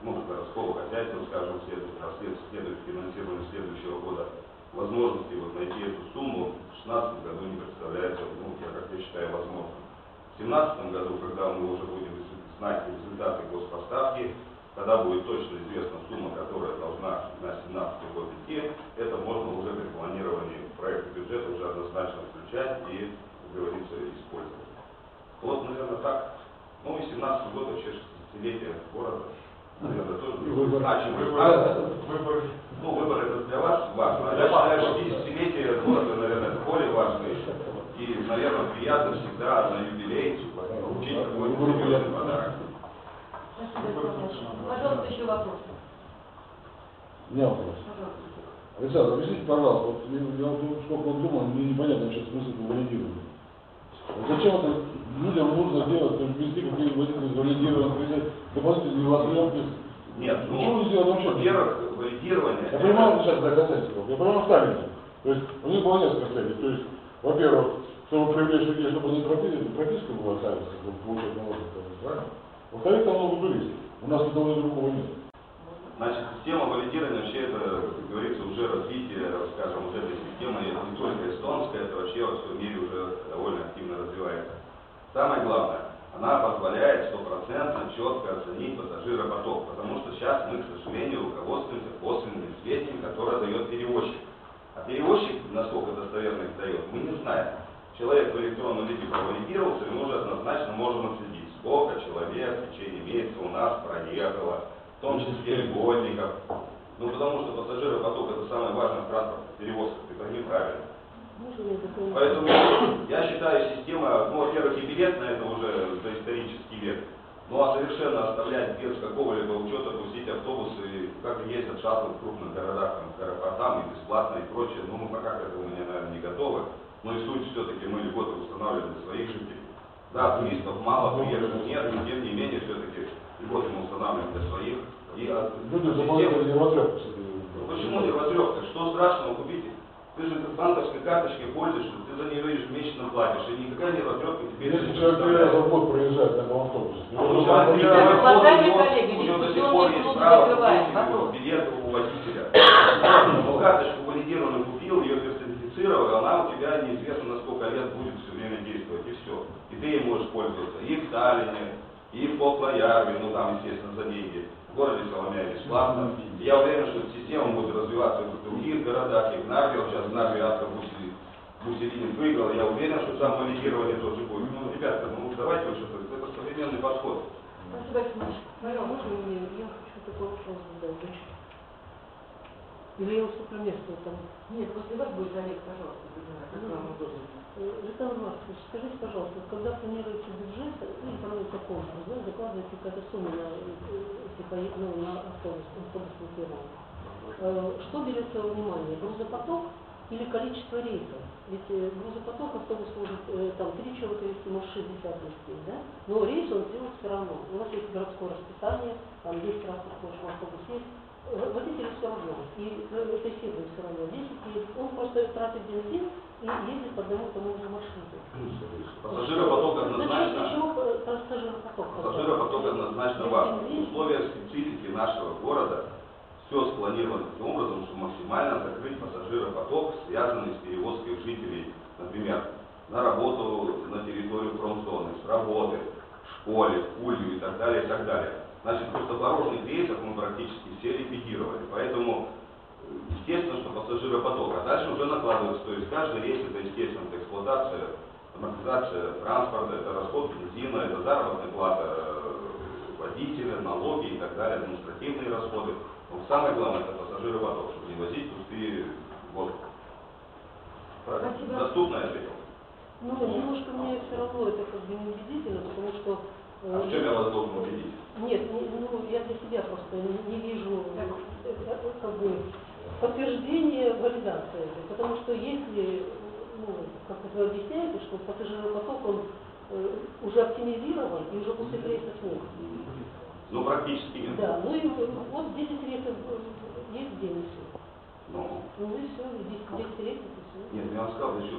городского хозяйства, скажем, следует финансированию следующего года, возможности найти эту сумму в 2016 году не представляется, я считаю, возможным. В 2017 году, когда мы уже будем знать результаты госпоставки, когда будет точно известна сумма, которая должна на 2017 год идти, это можно уже при планировании проекта бюджета уже однозначно включать и, как говорится, использовать. Вот, наверное, так. И 17 год вообще 60-летие города, наверное, тоже значимый. Выбор это для вас важно. А я считаю, что 60-летие города, наверное, это более важно. И, наверное, приятно всегда на юбилей получить какой-то серьезный подарок. Пожалуйста, еще вопрос. У меня вопрос. Александр, объясните, пожалуйста, я сколько думал, мне непонятно вообще смысл валидирования. Зачем это людям нужно делать, ввести какие-нибудь валидирования, дополнительные возможности? Нет, во-первых, валидирование... Я понимаю сейчас доказательства, я понимаю ставите. То есть у них было несколько целей. То есть, во-первых, чтобы привлечь людей, чтобы они прописка была ставиться, чтобы получать налоги, правильно? Во-вторых, там много туристов. У нас этого другого нет. Значит, система валидирования вообще это, как говорится, уже развитие, скажем, вот этой системы не только эстонская, это вообще во всем мире уже довольно активно развивается. Самое главное, она позволяет стопроцентно четко оценить пассажиропоток, потому что сейчас мы, к сожалению, руководствуемся косвенными сведениями, которые дает перевозчик. А перевозчик, насколько достоверно их дает, мы не знаем. Человек в электронном виде провалидировался, и мы уже однозначно можем отследить, сколько человек в течение месяца у нас проехало, в том числе льготников. Потому что пассажиропоток это самое важное в транспортных перевозках, и это неправильно. Поэтому я считаю, система, во-первых, и билет на это уже доисторический век, а совершенно оставлять без какого-либо учета, пустить автобусы, как ездят шаттлы в крупных городах, там, к аэропортам, и бесплатно, и прочее, мы пока к этому, наверное, не готовы. Но и суть все-таки мы льготы устанавливаем для своих жителей. Да, туристов мало, приезжих нет, но тем не менее все-таки льготы мы устанавливаем для своих. И люди заплатили нервотрепку. Почему нервотрепка? Что страшного купить? Ты же банковской карточкой пользуешься, ты за нее ежемесячно платишь, и никакая нервотрепка тебе не составляет. Если человек 3 раза в год проезжает на этом автобусе, у него до сих пор есть право билет у водителя. Карточку валидированную купил, ее персонифицировал, она у тебя неизвестно на сколько лет будет все время действовать, и все. И ты ей можешь пользоваться и в Таллине, и в Котлаярве, там, естественно, за деньги. В городе Соломяя бесплатно. Я уверен, что система будет развиваться и в других городах, и в Нарве. Сейчас в Нарве Атка Буселинин выиграл. Я уверен, что там валидирование тоже будет. Ребята, давайте вот что-то. Это современный подход. Можно мне, я хочу такой вопрос задать. Или я уступлю место там? Нет, после вас будет Олег, пожалуйста, как вам удобно. Александр Маркович, скажите, пожалуйста, когда планируете бюджет и проводите конкурс, закладываете какая-то сумма на автобусную фирму, что берется во внимание? Грузопоток или количество рейсов? Ведь грузопоток автобус может 3 человека вести, может 60 вести, да? Но рейс он сделает все равно. У нас есть городское расписание, там 10 раз приходишь в автобус есть. Водитель все равно, и этой фирмы все равно. 10 едет, он просто тратит бензин и ездит по одному тому же маршруту. Пассажиропоток однозначно. Пассажиропоток однозначно важен. В условиях специфики нашего города все спланировано таким образом, что максимально закрыть пассажиропоток, связанный с перевозкой жителей, например, на работу на территорию промзоны, с работы, в школе, в пулью и так далее, и так далее. Значит, пустопорожных рейсов мы практически все ликвидировали. Поэтому естественно, что пассажиропоток, а дальше уже накладывается, то есть каждый рейс это естественно, это эксплуатация, амортизация транспорта, это расход бензина, это заработная плата водителя, налоги и так далее, административные расходы. Но самое главное это пассажиропоток, чтобы не возить пустые воздух. Доступно я ответил? Ну, немножко мне все равно это как бы неубедительно, потому что... А в чем я вас должен убедить? Нет, ну, я для себя просто не вижу как бы подтверждения валидации. Потому что если, ну, как вот вы объясняете, что пассажиропоток, он уже оптимизирован и уже после рейсов нет. Ну, практически нет. Да, ну и вот 10 рейсов есть в день и все. Ну и все, 10 рейсов и все. Нет, я вам сказал, еще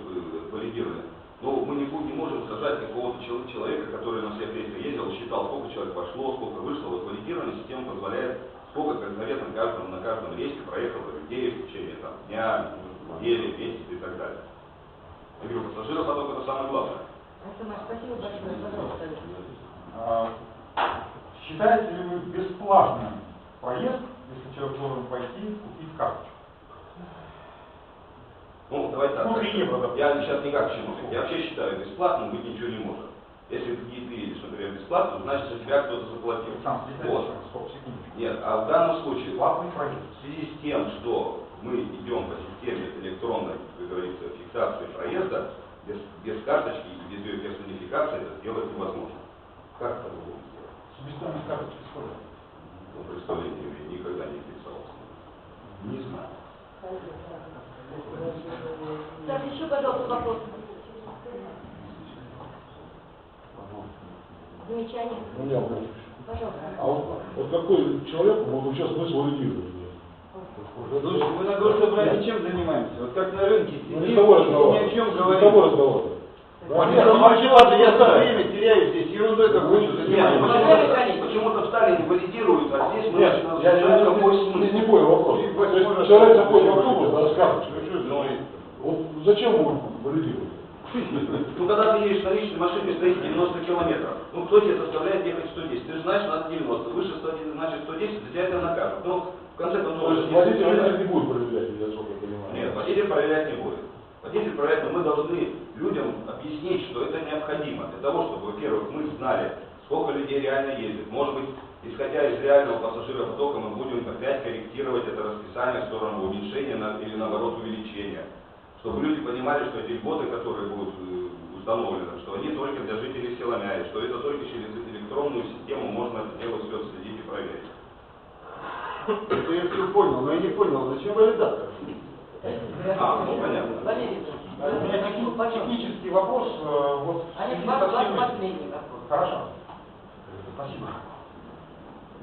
валидировали. Но мы не можем сажать какого-то человека, который на всех рейсах ездил, считал, сколько человек пошло, сколько вышло. Вот валидированная система позволяет, сколько конкретно на каждом рейсе проехало людей в течение дня, недели, месяца и так далее. Я говорю, пассажиропоток это самое главное. Спасибо большое, пожалуйста. Считаете ли вы бесплатным проезд, если человек должен пойти купить карточку? Ну, давайте так. Ну, 3 евро, да. Я сейчас никак чиновник. Я вообще считаю, бесплатным быть ничего не может. Если ты едешь, например, бесплатно, значит, за тебя кто-то заплатил. Вот. Нет, а в данном случае, в связи с тем, что мы идем по системе электронной, как говорится, фиксации проезда, без карточки и без ее персонификации это сделать невозможно. Как это будем сделать? Себестоимость карточки сколько? Ну, представление никогда не интересовался. Не знаю. Так, еще, пожалуйста, вопрос. Замечание? У меня вопрос. Пожалуйста. А вот какой человек, вот сейчас смысл валидирования? Слушайте, мы на госсобрании чем занимаемся? Вот как на рынке сидим, Не ни с тобой разговор. о чем Не с говорим. тобой разговор. Я свое время теряю здесь, ерундой какой-то занимаюсь. Почему-то в Сталине валидируют, а здесь мы Нет, начинаем я какой смысл. не понял вопрос. То есть человек заходит в автобус, да, с карточкой, вот зачем он валидирует? Ну, когда ты едешь на личной машине, стоит 90 километров. Ну, кто тебе заставляет ехать 110? Ты же знаешь, надо 90. Выше 110, значит 110, за тебя это накажут. Ну, в конце концов... Водитель не будет проверять, я сколько понимаю. Нет, водитель проверять не будет. Водитель проверять, но мы должны людям объяснить, что это необходимо. Для того, чтобы, во-первых, мы знали, сколько людей реально ездит. Может быть, исходя из реального пассажиропотока, мы будем опять корректировать это расписание в сторону уменьшения или, наоборот, увеличения. Чтобы люди понимали, что эти льготы, которые будут установлены, что они только для жителей Силомяя, что это только через электронную систему можно это дело все следить и проверить. Это я все понял, но я не понял, зачем валидатор? Ну понятно. У меня технический вопрос. Вот, последний вопрос. Хорошо. Спасибо.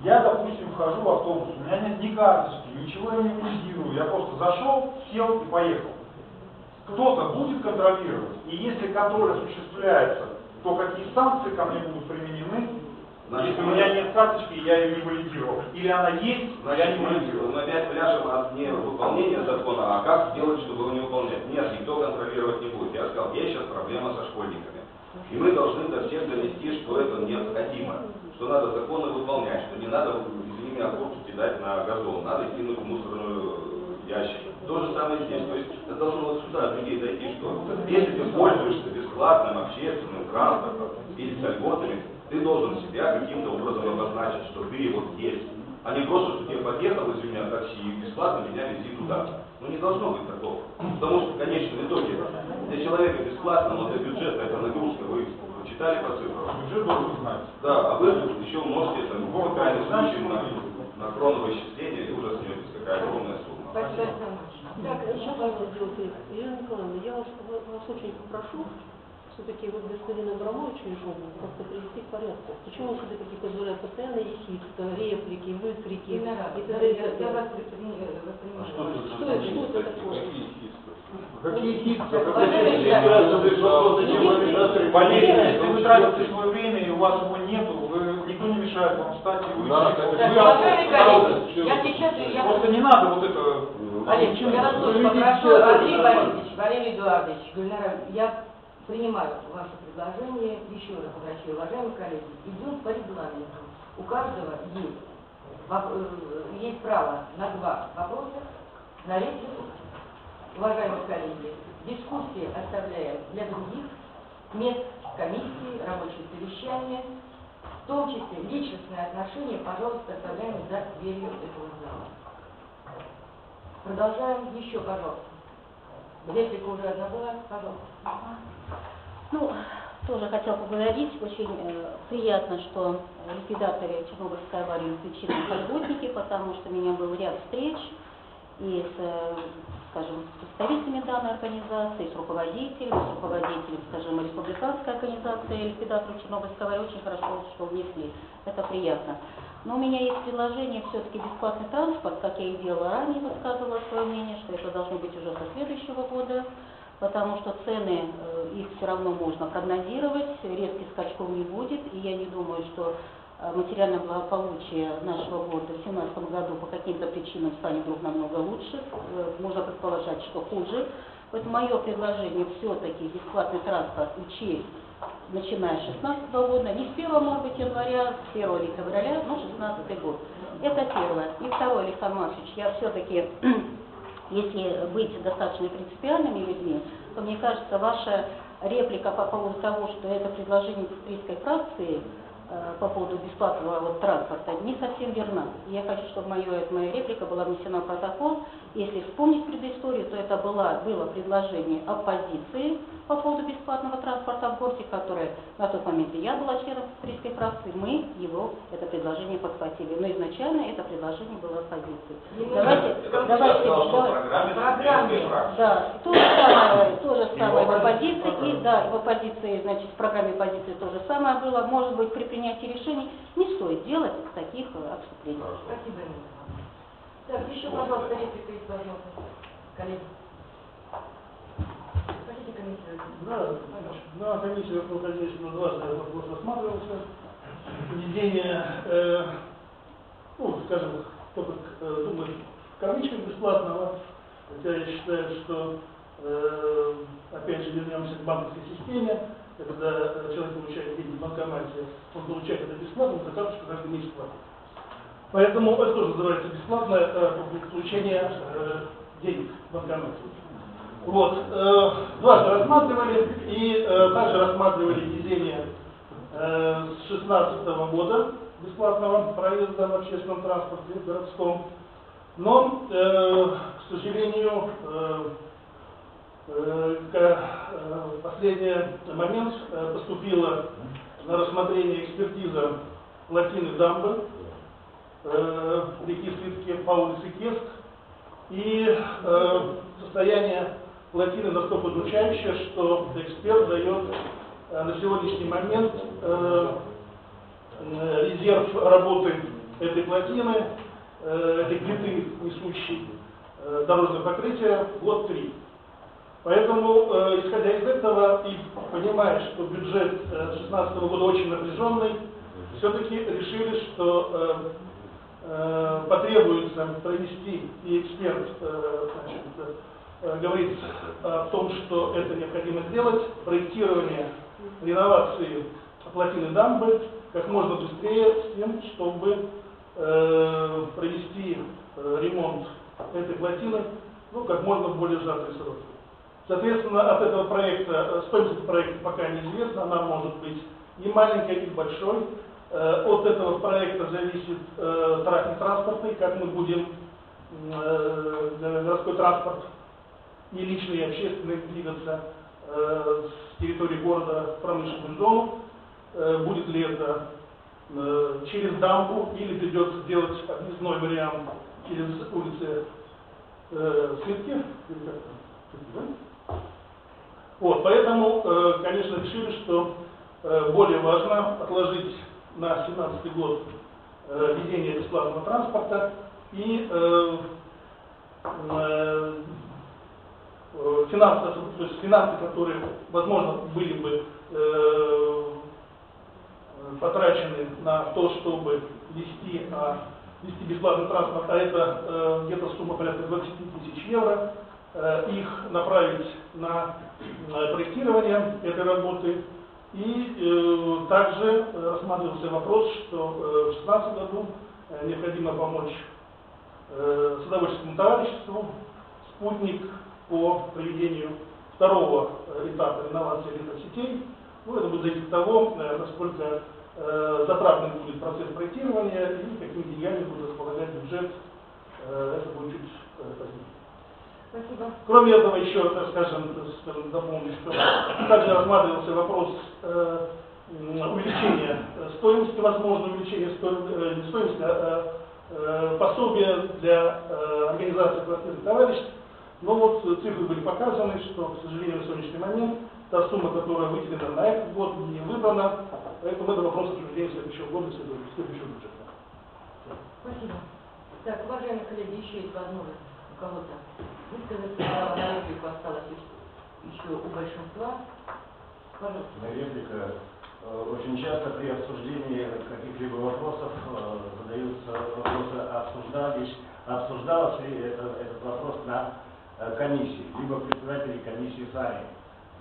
Я, допустим, вхожу в автобус, у меня нет ни карточки, ничего я не валидирую, я просто зашел, сел и поехал. Кто-то будет контролировать, и если контроль осуществляется, то какие санкции ко мне будут применены, если у меня нет карточки, я ее не валидировал, или она есть, но я не валидировал. Мы опять пляшем от невыполнения закона, а как сделать, чтобы его не выполнять? Нет, никто контролировать не будет. Я сказал, есть сейчас проблема со школьниками. И мы должны до всех донести, что это необходимо, что надо законно выполнять, что не надо, извини меня, куртку кидать на газон, надо кинуть в мусорную ящик. То же самое здесь. То есть это должно вот сюда от людей дойти, что если ты пользуешься бесплатным общественным транспортом или с льготами, ты должен себя каким-то образом обозначить, что ты вот есть. А не просто, что тебе подъехал из меня такси и бесплатно меня вези туда. Ну не должно быть такого. Потому что в конечном итоге для человека бесплатно, но для бюджета это нагрузка. Вы читали по цифрам? Бюджет должен знать. Да, а вы еще можете это в крайнем случае на кроновое исчисление и ужаснетесь, какая огромная сумма. Так, еще важно сделать. Елена Николаевна, я вас очень попрошу, все-таки вот господина Абрамовича Ежова как-то привести к порядку. Почему он все-таки позволяет постоянно ехидство, реплики, выкрики? Я вас воспринимаю. Что это такое? Какие хитства? Валерий, если вы тратите свое время и у вас его нету, никто не мешает вам встать и выйти. Я сейчас... Просто не надо вот это... Олег, я вас очень попрошу, Андрей Борисович, Валерий Эдуардович, Гульнара, я принимаю ваше предложение, еще раз обращаю, уважаемые коллеги, идем по регламенту. У каждого есть право на 2 вопроса на речь. Уважаемые коллеги, дискуссии оставляем для других мест, комиссии, рабочие совещания, в том числе личностные отношения, пожалуйста, оставляем за дверью этого зала. Продолжаем еще, пожалуйста. Реплика уже одна была, пожалуйста. Ну, тоже хотел поблагодарить. Очень приятно, что ликвидаторы Чернобыльской аварии включили работники, потому что у меня был ряд встреч и с, скажем, с представителями данной организации, с руководителем, скажем, республиканской организации ликвидаторов Чернобыльской аварии. Очень хорошо, что внесли. Это приятно. Но у меня есть предложение все-таки бесплатный транспорт, как я и делала ранее, высказывала свое мнение, что это должно быть уже со следующего года, потому что цены, их все равно можно прогнозировать, резких скачков не будет, и я не думаю, что материальное благополучие нашего города в 2017 году по каким-то причинам станет вдруг намного лучше, можно предположить, что хуже. Поэтому мое предложение все-таки бесплатный транспорт учесть, начиная с 2016 года, не с 1, может быть, января, с 1 февраля, но 2016 год. Это первое. И второе, Александр Маркович, я все-таки, если быть достаточно принципиальными людьми, то мне кажется, ваша реплика по поводу того, что это предложение австрийской фракции по поводу бесплатного транспорта не совсем верна. И я хочу, чтобы моя реплика была внесена в протокол. Если вспомнить предысторию, то это было предложение оппозиции по поводу бесплатного транспорта в городе, которое на тот момент и я была членом австрийской фракции, мы это предложение подхватили. Но изначально это предложение было оппозиции. Да, то же самое в оппозиции, и да, в оппозиции, значит, в программе оппозиции то же самое было. Может быть, при принятии решений не стоит делать таких отступлений. Спасибо. Так, еще, пожалуйста, реплика из возможности. Коллеги. Хотите комментировать? Да, на комиссии по хозяйству дважды вопрос рассматривался. Введение, скажем, кто как думает, в кавычках бесплатного, хотя я считаю, что, опять же, вернемся к банковской системе, когда человек получает деньги в банкомате, он получает это бесплатно, за карточку каждый месяц платит. Поэтому это тоже называется бесплатное получение денег в банкомате. Вот. Дважды рассматривали и также рассматривали введение с 2016 года бесплатного проезда в общественном транспорте городском. Но, к сожалению, в последний момент поступила на рассмотрение экспертиза плотины дамбы реки Слитки по улице Кеск, и состояние плотины настолько удручающее, что эксперт дает на сегодняшний момент резерв работы этой плотины, этой плиты, несущей дорожное покрытие, год 3. Поэтому, исходя из этого и понимая, что бюджет 2016 года очень напряженный, все-таки решили, что потребуется провести, и эксперт говорит о том, что это необходимо сделать, проектирование реновации плотины дамбы как можно быстрее, с тем, чтобы провести ремонт этой плотины как можно в более сжатые сроки. Соответственно, от этого проекта, стоимость этого проекта пока неизвестна, она может быть и маленькой, и большой. От этого проекта зависит трафик транспортный, как мы будем городской транспорт и личный, и общественный двигаться с территории города в промышленную зону. Будет ли это через дамбу или придется делать объездной вариант через улицы Слитки. Вот, поэтому, конечно, решили, что более важно отложить на 2017 год введение бесплатного транспорта и финансы, которые, возможно, были бы потрачены на то, чтобы ввести бесплатный транспорт, а это где-то сумма порядка 20 тысяч евро, их направить на проектирование этой работы. И также рассматривался вопрос, что в 2016 году необходимо помочь садоводческому товариществу спутник по проведению второго этапа реновации электросетей. Ну, это будет зависеть от того, насколько затратным будет процесс проектирования и какими деньгами будет располагать бюджет. Это будет чуть позднее. Спасибо. Кроме этого, еще, скажем, дополню, что также рассматривался вопрос увеличения стоимости, возможно, увеличения стоимости пособия для организации квартирных товариществ. Но вот цифры были показаны, что, к сожалению, на сегодняшний момент та сумма, которая выделена на этот год, не выбрана. Поэтому это вопрос обсуждения следующего года, следующего бюджета. Спасибо. Так, уважаемые коллеги, еще есть возможность у кого-то высказаться. Право на реплику осталось еще у большинства. Пожалуйста. Реплика. Очень часто при обсуждении каких-либо вопросов задаются вопросы, обсуждалось ли этот вопрос на комиссии, либо председатели комиссии сами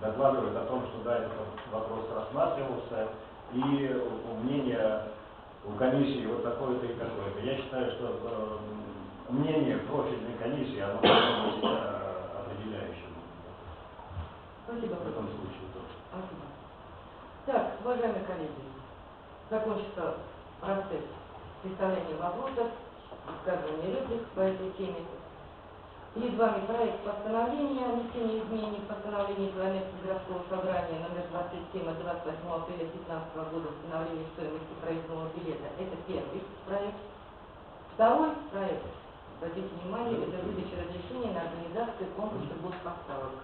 докладывают о том, что да, этот вопрос рассматривался, и мнение у комиссии вот такое-то и такое-то. Я считаю, что мнение профильной комиссии, оно должно быть определяющим. Спасибо. В этом случае тоже. Спасибо. Так, уважаемые коллеги, закончится процесс представления вопросов, высказывания реплик по этой теме. Перед вами проект постановления о внесении изменений в постановление Ивановского городского собрания номер 27 от 28 апреля 2015 года установления стоимости проездного билета. Это первый проект. Второй проект, обратите внимание, это выдача разрешения на организацию конкурса господставок.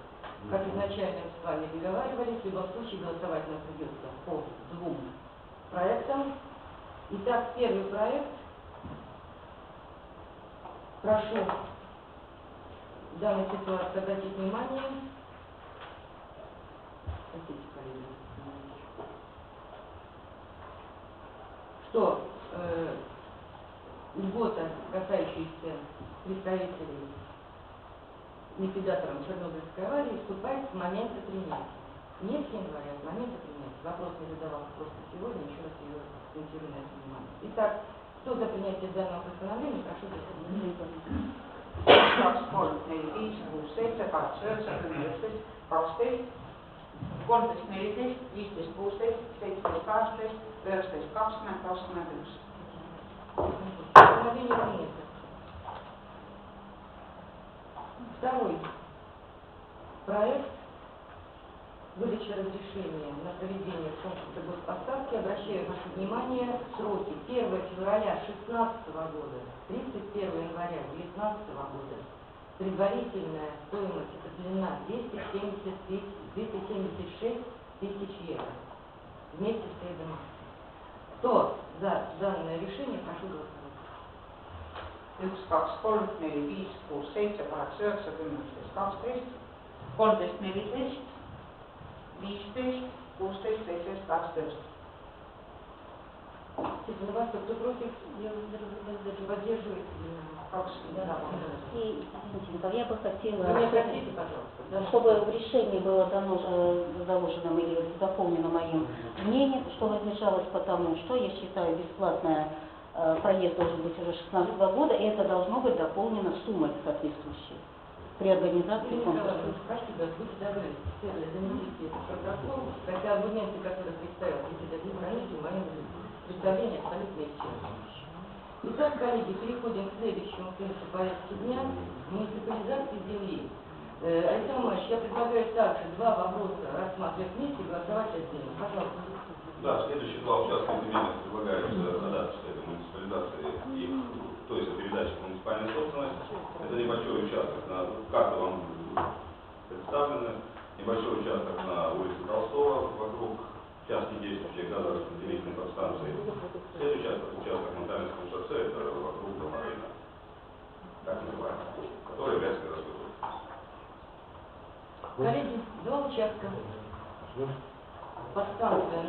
Как изначально мы с вами договаривались, в любом случае голосовать нам придется по двум проектам. Итак, первый проект. Прошу в данной ситуации обратить внимание. Простите, коллеги, что льгота, касающаяся представителей ликвидатором Чернобыльской аварии, вступает с момента принятия. Не с января, а с момента принятия. Вопрос не задавался просто сегодня, еще раз ее акцентирую на это внимание. Итак, кто за принятие данного постановления, прошу голосовать. 2, 3, 4, 5, 6, 7, 8, 9, 10, 11, 12, 13, 14, 15, 16, 17, 18, 19, 20, 21. Постановление принято. Второй проект выдачи разрешения на проведение конкурса господставки. Обращаю ваше внимание, сроки 1 февраля 2016 года, 31 января 2019 года. Предварительная стоимость определена 276 тысяч евро вместе с средним. Кто за данное решение, прошу голосовать. 1, 2, 3, 4, 5, 6, 7, 8, 9, 10, 11, 12, 13, 14, 15, 16, 17, 18. Степан Иванович, кто против? Я поддерживаю. И, извините, я бы хотела, Вы меня простите, пожалуйста, чтобы в решении было дано, заложено или дополнено моим мнением, что воздержалось потому, что я считаю бесплатная проезд должен быть уже 2016 года, и это должно быть дополнено суммой соответствующей при организации конкурса. Спасибо, будьте добры, занесите этот протокол, хотя аргументы, которые представил председатель комиссии, в моем представлении абсолютно исчерпаны. Итак, коллеги, переходим к следующему пункту повестки дня – муниципализации земли. Александр Иванович, я предлагаю также два вопроса рассматривать вместе и голосовать отдельно. Пожалуйста. Да, следующие два участка земельных предлагаются ходатайство этой муниципализации их, то есть передачи в муниципальную собственность. Это небольшой участок, на карта вам представлена, небольшой участок на улице Толстого вокруг части действующей газораспределительной подстанции. Следующий участок на Таллинском шоссе, это вокруг дома Рейна, так называемый, который является городской собственностью. Коллеги, два участка. Подстанция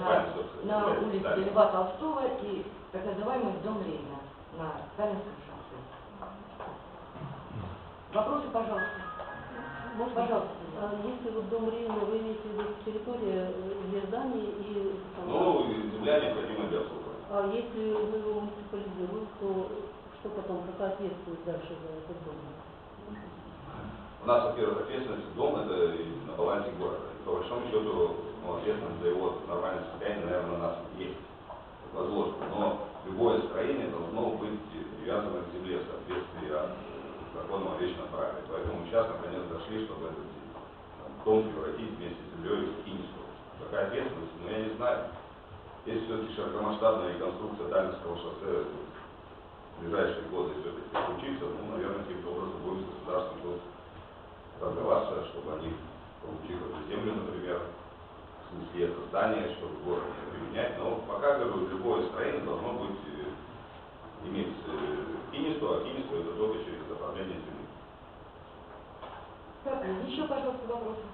на улице Льва Толстого и так называемый дом Ленина на Таллинском шоссе. Вопросы, пожалуйста. Может, пожалуйста. Если вот дом Ленина, вы имеете в виду территорию для зданий и... Ну, земля необходима для обслуживания. А если мы его муниципализируем, то что потом, какая ответственность дальше за этот дом? У нас, во-первых, ответственность дом это на балансе города. И по большому счету, ответственность за его нормальное состояние, наверное, у нас есть возложено. Но любое строение должно быть привязано к земле в соответствии с законом о вечном праве. Поэтому сейчас, наконец, дошли, чтобы этот дом превратить вместе с землей в Киневскую. Какая ответственность? Ну, я не знаю. Если все-таки широкомасштабная реконструкция Таллинского шоссе в ближайшие годы все-таки случится, ну, наверное, каким-то образом будет с государством тут торговаться, чтобы они получили эту землю, например, снесли это здание, чтобы город не применять. Но пока, говорю, любое строение должно быть иметь Киневство, а Киневство это только через оформление земли. Так, еще, пожалуйста, вопросы.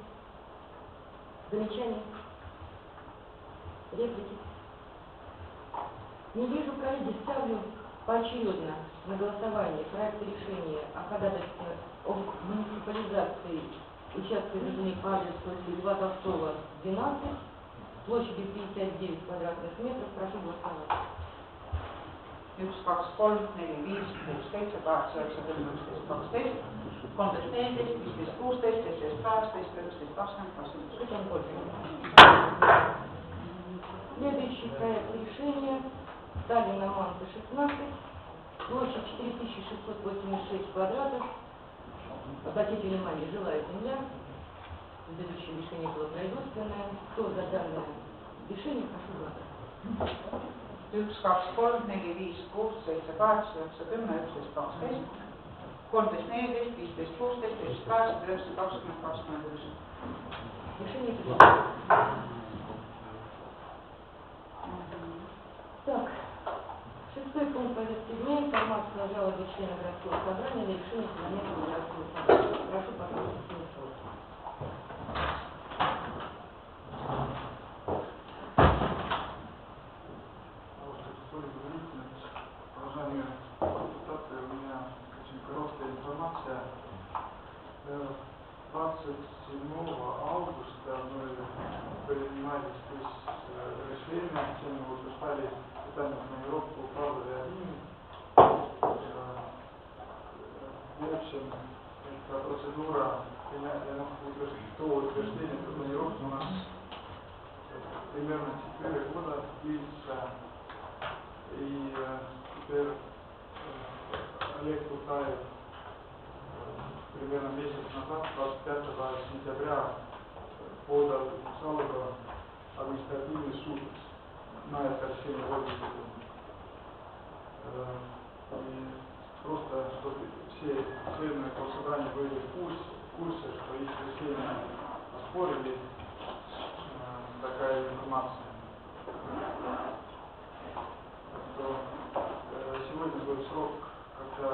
Замечания? Реплики? Не вижу, коллеги, ставлю поочередно на голосование проект решения о ходатайстве о муниципализации участка между по адресу Льва Толстого, 12, площадью 59 квадратных метров. Прошу голосовать. 1, 2, 3, 4, 5, 6, 7, 8, 9, 10, 11, 12, 13, 14, 15, 16, 17, 18, 19. Следующий проект решения Сталина Манта 16, площадь 4686 квадратов. Обратите внимание, жилая земля. Предыдущее решение было производственное. Кто за данное решение, прошу голосовать. 1, 2, 3, 4, 5, 6, 7, 8, 9, 10, 11, 12, 13, 14, 15, 16, 17, 18, 19, 20. Решение принято. Так, шестой пункт повестки дня. Информация о жалобе члена городского собрания на решение Филоменского городского собрания. Прошу, пожалуйста, Станислав. Уважаемые депутаты, у меня очень короткая информация. 27 августа мы принимали здесь решение, где мы утверждали детальную планировку управы админ. В общем, эта процедура до утверждения этой планировки у нас примерно 4 года длится. И теперь Олег Кутаев примерно месяц назад, 25 сентября, подал жалобу в административный суд на это решение Владимира. И просто, чтобы все члены этого собрания были в курсе, что их решение оспорили, такая информация. Сегодня был срок, когда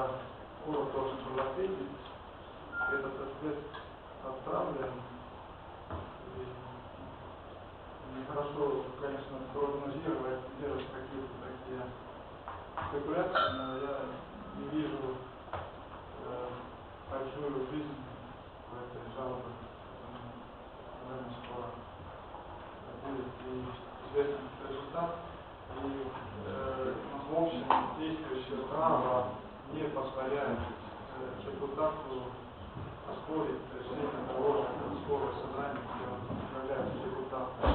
город должен был ответить. Этот ответ отправлен. И нехорошо, конечно, прогнозировать, делать какие-то такие спекуляции, но я не вижу большую жизнь в этой жалобе. Наверное, скоро будет и известен результат. И в общем, действующее право не позволяет депутату оспорить решение того же городского собрания, где он является депутатом.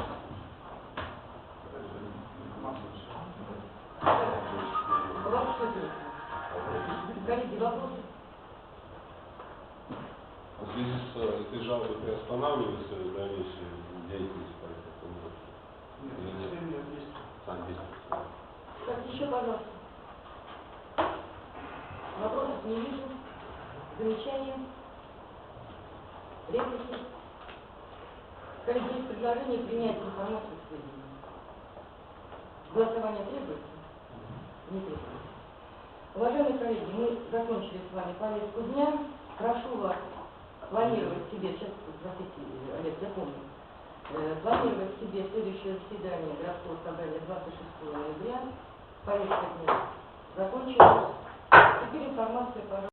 Коллеги, вопросы? В связи с этой жалобой приостанавливается дальнейшая деятельность по этому? Нет, решение есть. Так, еще, пожалуйста. Вопросов не вижу. Замечания? Реплики? Коллеги, есть предложение принять информацию в сведения. Голосование требуется? Не требуется. Уважаемые коллеги, мы закончили с вами повестку дня. Прошу вас планировать себе, сейчас, простите, Олег, запомню, планировать себе следующее заседание городского собрания 26 ноября. Повестка дня закончилась. Теперь информация, пожалуйста.